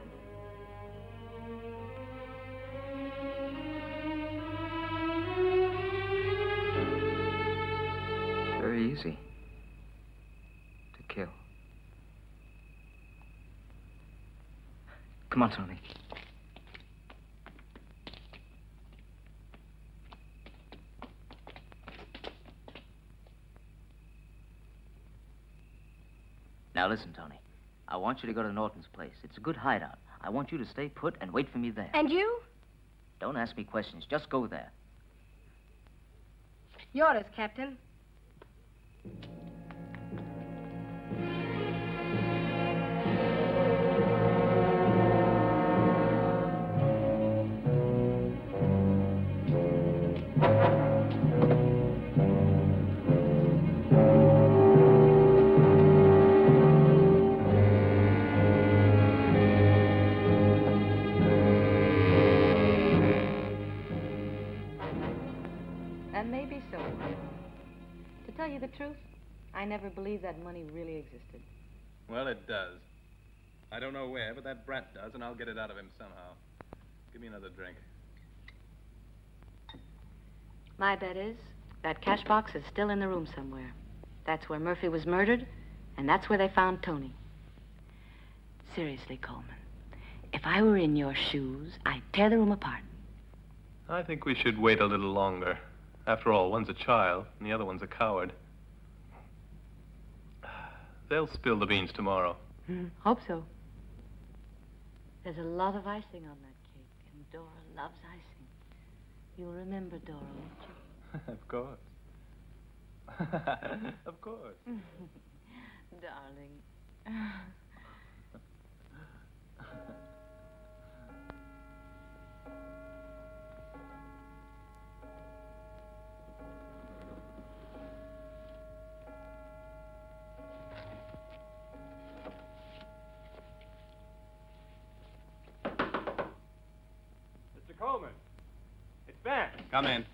Very easy to kill. Come on, Tony. Now listen, Tony. I want you to go to Norton's place. It's a good hideout. I want you to stay put and wait for me there. And you? Don't ask me questions. Just go there. Your orders, Captain. That may be so. To tell you the truth, I never believed that money really existed. Well, it does. I don't know where, but that brat does, and I'll get it out of him somehow. Give me another drink. My bet is that cash box is still in the room somewhere. That's where Murphy was murdered, and that's where they found Tony. Seriously, Coleman, if I were in your shoes, I'd tear the room apart. I think we should wait a little longer. After all, one's a child, and the other one's a coward. They'll spill the beans tomorrow. Hope so. There's a lot of icing on that cake, and Dora loves icing. You'll remember Dora, won't you? Of course. Of course. Darling. Mr. Coleman, it's Ben. Come in.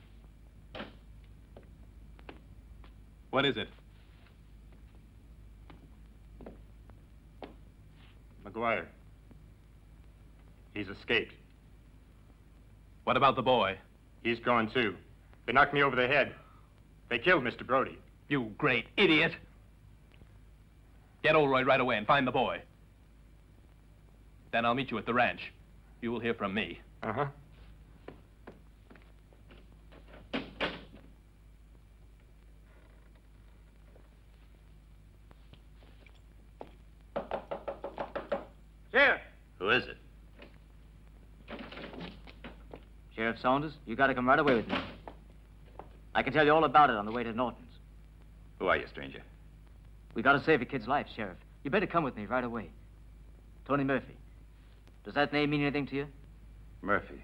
What is it? McGuire. He's escaped. What about the boy? He's gone, too. They knocked me over the head. They killed Mr. Brody. You great idiot. Get Oldroyd right away and find the boy. Then I'll meet you at the ranch. You will hear from me. Uh-huh. Sheriff! Who is it? Sheriff Saunders, you gotta come right away with me. I can tell you all about it on the way to Norton's. Who are you, stranger? We gotta save a kid's life, Sheriff. You better come with me right away. Tony Murphy. Does that name mean anything to you? Murphy.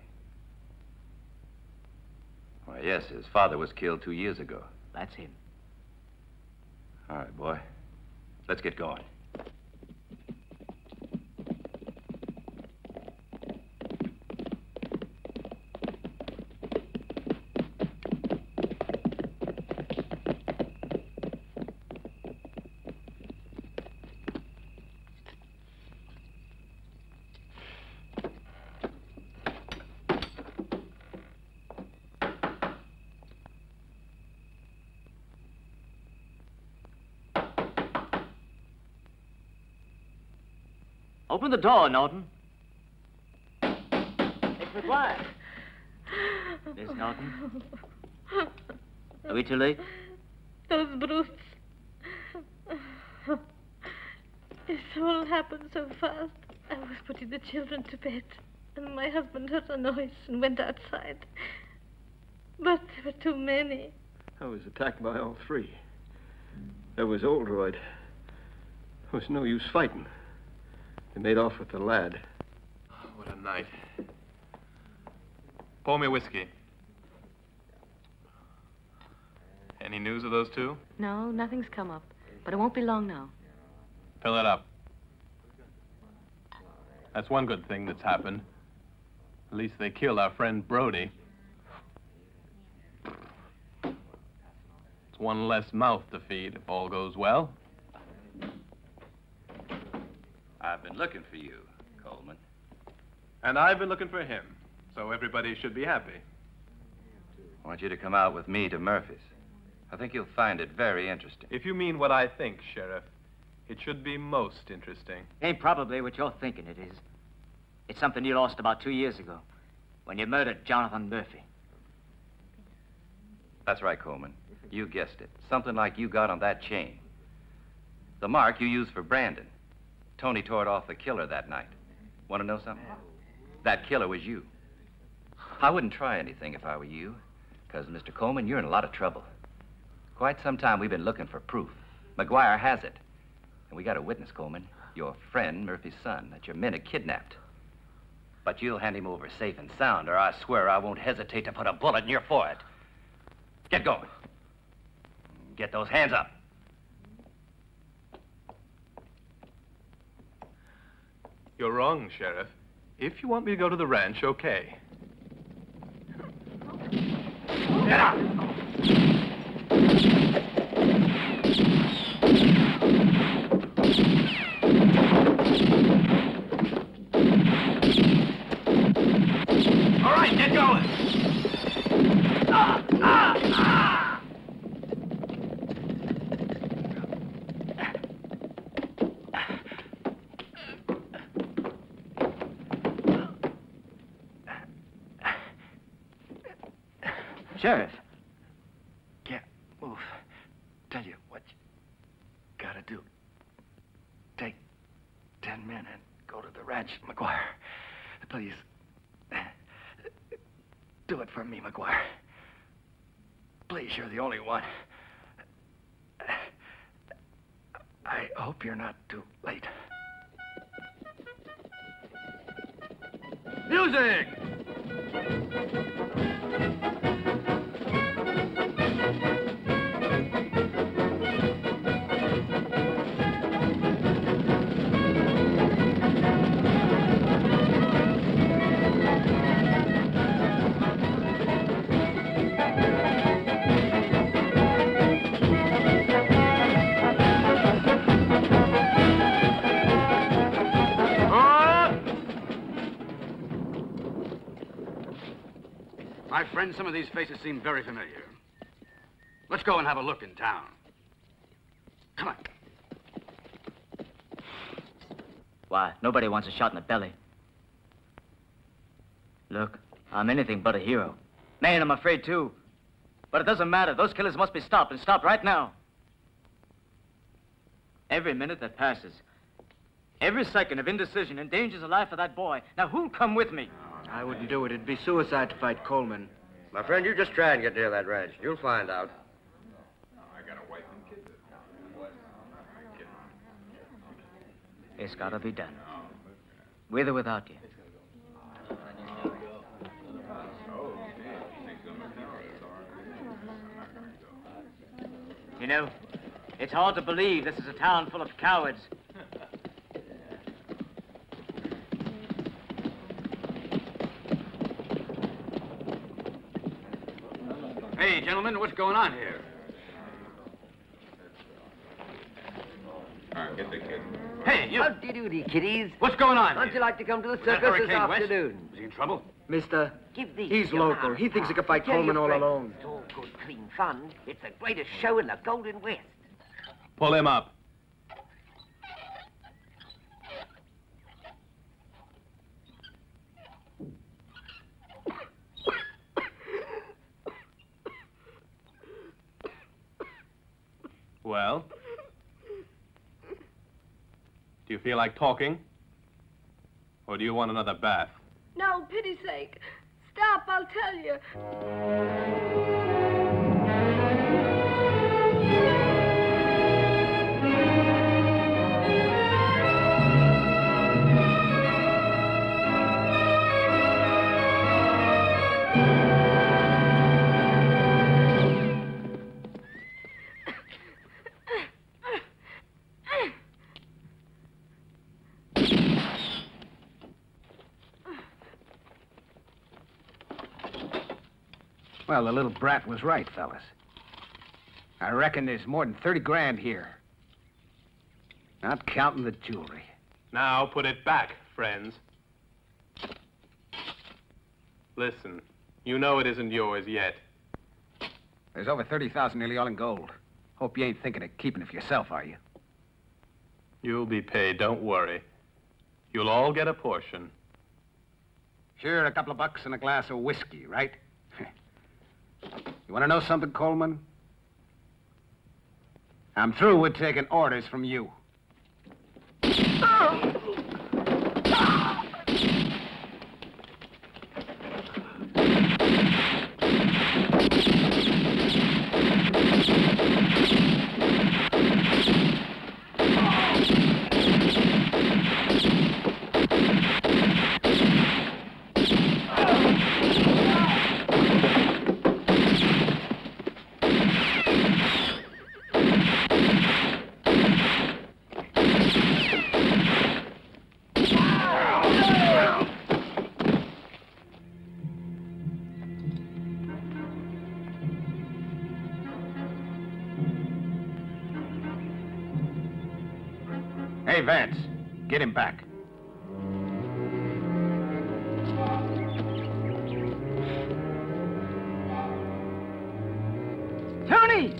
Why, yes, his father was killed 2 years ago. That's him. All right, boy. Let's get going. Open the door, Norton. It's McGuire. Miss Norton. Are we too late? Those brutes. This all happened so fast. I was putting the children to bed, and my husband heard a noise and went outside. But there were too many. I was attacked by all three. There was Oldroyd. There was no use fighting. They made off with the lad. What a night. Pour me whiskey. Any news of those two? No, nothing's come up. But it won't be long now. Fill it up. That's one good thing that's happened. At least they killed our friend Brody. It's one less mouth to feed if all goes well. I've been looking for you, Coleman. And I've been looking for him, so everybody should be happy. I want you to come out with me to Murphy's. I think you'll find it very interesting. If you mean what I think, Sheriff, it should be most interesting. Ain't probably what you're thinking it is. It's something you lost about 2 years ago, when you murdered Jonathan Murphy. That's right, Coleman. You guessed it. Something like you got on that chain. The mark you used for Brandon. Tony tore it off the killer that night. Want to know something? That killer was you. I wouldn't try anything if I were you, because, Mr. Coleman, you're in a lot of trouble. Quite some time we've been looking for proof. McGuire has it. And we got a witness, Coleman, your friend, Murphy's son, that your men had kidnapped. But you'll hand him over safe and sound, or I swear I won't hesitate to put a bullet in your forehead. Get going. Get those hands up. You're wrong, Sheriff. If you want me to go to the ranch, okay. Get out! All right, get going. Sheriff. Can't move. Tell you what you gotta do. Take 10 men and go to the ranch, McGuire. Please. Do it for me, McGuire. Please, you're the only one. I hope you're not too late. Music! My friend, some of these faces seem very familiar. Let's go and have a look in town. Come on. Why, nobody wants a shot in the belly. Look, I'm anything but a hero. Man, I'm afraid too. But it doesn't matter. Those killers must be stopped, and stopped right now. Every minute that passes, every second of indecision endangers the life of that boy. Now, who'll come with me? I wouldn't do it. It'd be suicide to fight Coleman. My friend, you just try and get near that ranch. You'll find out. It's gotta be done. With or without you. You know, it's hard to believe this is a town full of cowards. Hey, gentlemen, what's going on here? All right, get the kid. Hey, you! Howdy-doody, kiddies. What's going on How'd here? you like to come to the Was that circus this Hurricane West? afternoon? Was he in trouble? Mister, Give these he's to your local. mom. He thinks he can fight Tell Coleman your all friends, alone. It's all good, clean fun. It's the greatest show in the Golden West. Pull him up. Well? Do you feel like talking? Or do you want another bath? No, pity's sake. Stop, I'll tell you. Well, the little brat was right, fellas. I reckon there's more than 30 grand here. Not counting the jewelry. Now put it back, friends. Listen, you know it isn't yours yet. There's over 30,000 nearly all in gold. Hope you ain't thinking of keeping it for yourself, are you? You'll be paid, don't worry. You'll all get a portion. Sure, a couple of bucks and a glass of whiskey, right? You want to know something, Coleman? I'm through with taking orders from you. Hey, Vance, get him back. Tony!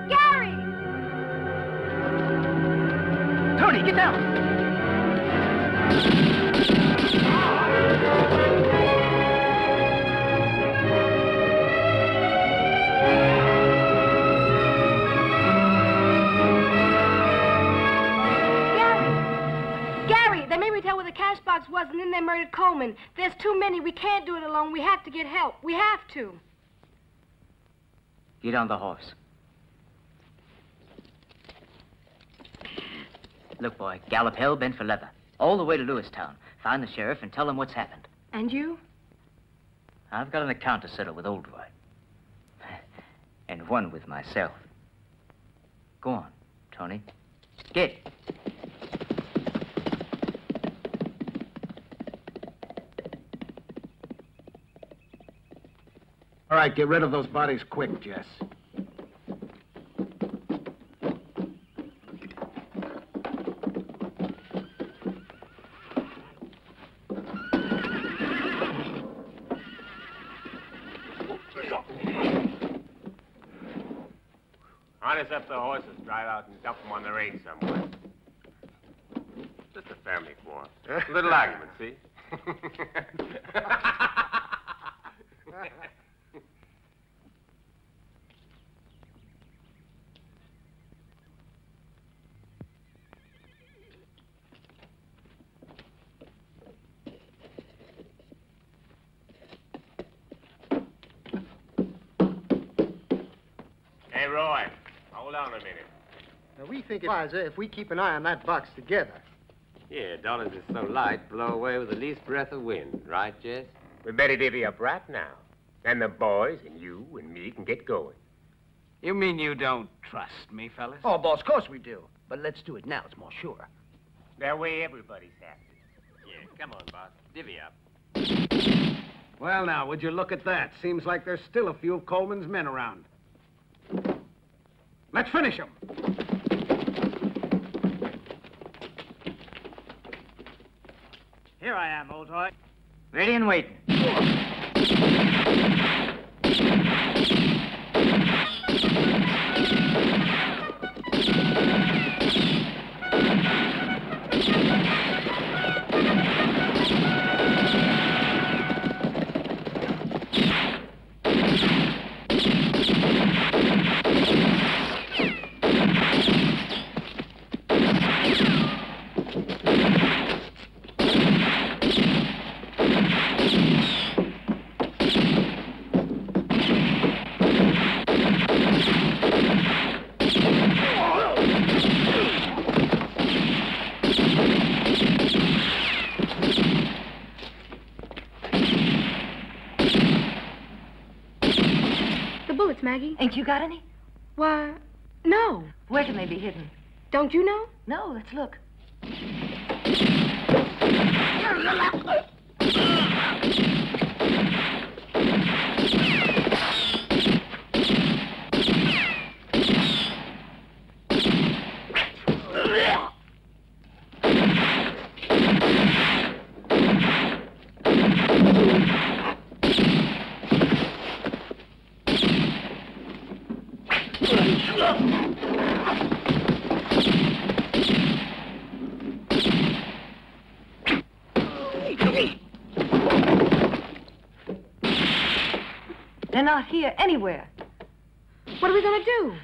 Gary! Tony, get down! Gary, they made me tell where the cash box was, and then they murdered Coleman. There's too many. We can't do it alone. We have to get help. We have to. Get on the horse. Look, boy, gallop hell bent for leather. All the way to Lewistown. Find the sheriff and tell him what's happened. And you? I've got an account to settle with Old Roy. And one with myself. Go on, Tony. Get. All right, get rid of those bodies quick, Jess. Harness up the horses, drive out and dump them on the range somewhere. Just a family quarrel. A little argument, see? Hey, Roy, hold on a minute. Now, we think it's wiser if we keep an eye on that box together. Yeah, dollars is so light, blow away with the least breath of wind. Right, Jess? We better divvy up right now. Then the boys and you and me can get going. You mean you don't trust me, fellas? Oh, boss, of course we do. But let's do it now. It's more sure. That way everybody's happy. Yeah, come on, boss. Divvy up. Well, now, would you look at that? Seems like there's still a few of Coleman's men around. Let's finish them. Here I am, old boy. Ready and waiting. Maggie? Ain't you got any? Why, no. Where can they be hidden? Don't you know? No, let's look. They're not here anywhere. What are we going to do?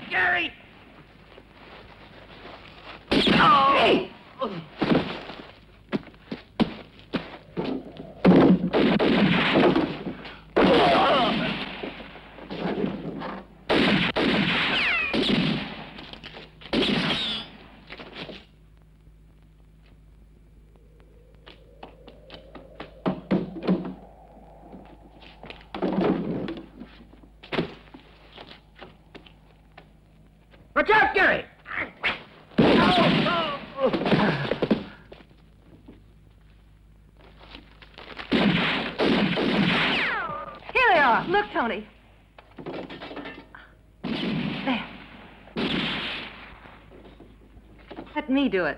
Gary! Oh! Watch out, Gary! Here they are. Look, Tony. There. Let me do it.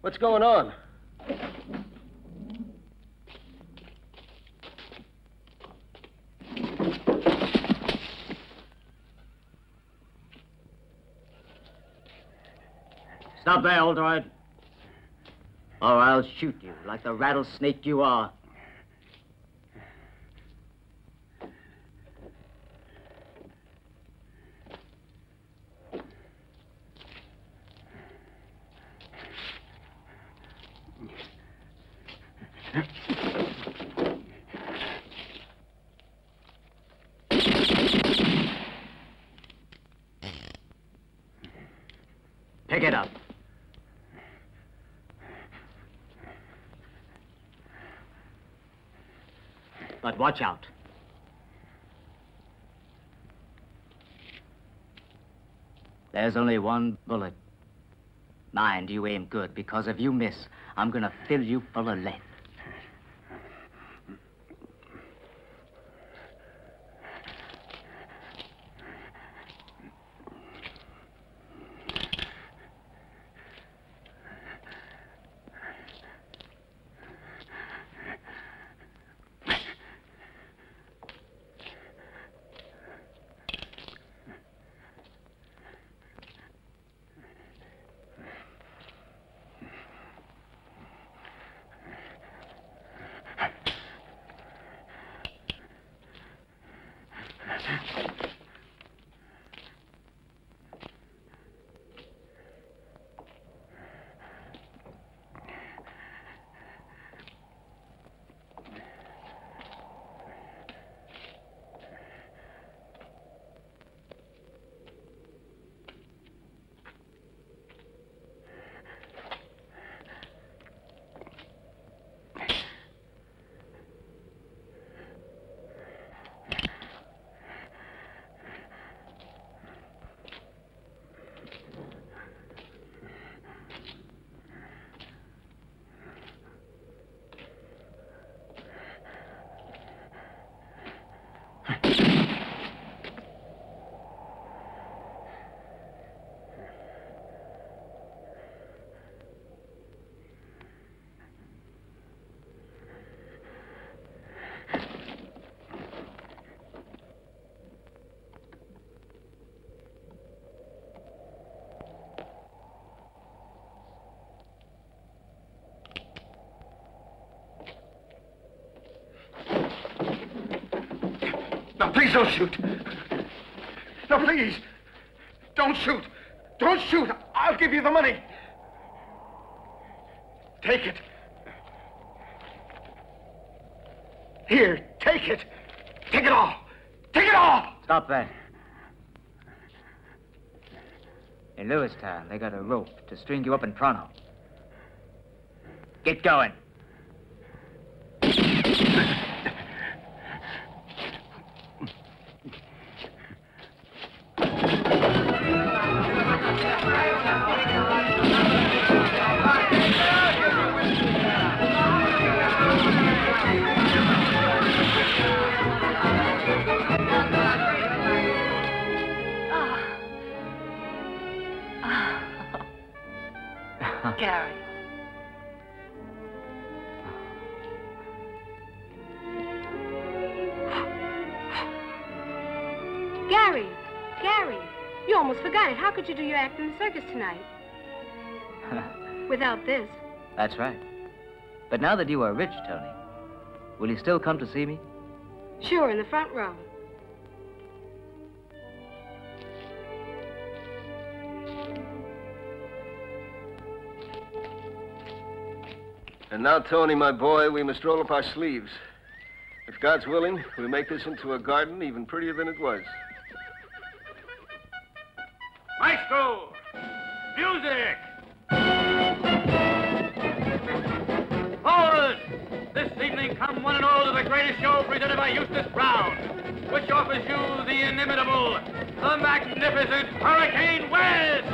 What's going on? Stop there, old droid. Or I'll shoot you like the rattlesnake you are. Pick it up. But watch out. There's only one bullet. Mind you aim good, because if you miss, I'm gonna fill you full of lead. Now, please don't shoot. No, please. Don't shoot. Don't shoot. I'll give you the money. Take it. Here, take it. Take it all. Take it all. Stop that. In Lewistown, they got a rope to string you up in pronto. Get going. Gary. Gary! Gary! You almost forgot it. How could you do your act in the circus tonight? Without this. That's right. But now that you are rich, Tony, will you still come to see me? Sure, in the front row. And now, Tony, my boy, we must roll up our sleeves. If God's willing, we'll make this into a garden even prettier than it was. Maestro! Music! Forward! This evening come one and all to the greatest show presented by Eustace Brown, which offers you the inimitable, the magnificent Hurricane West!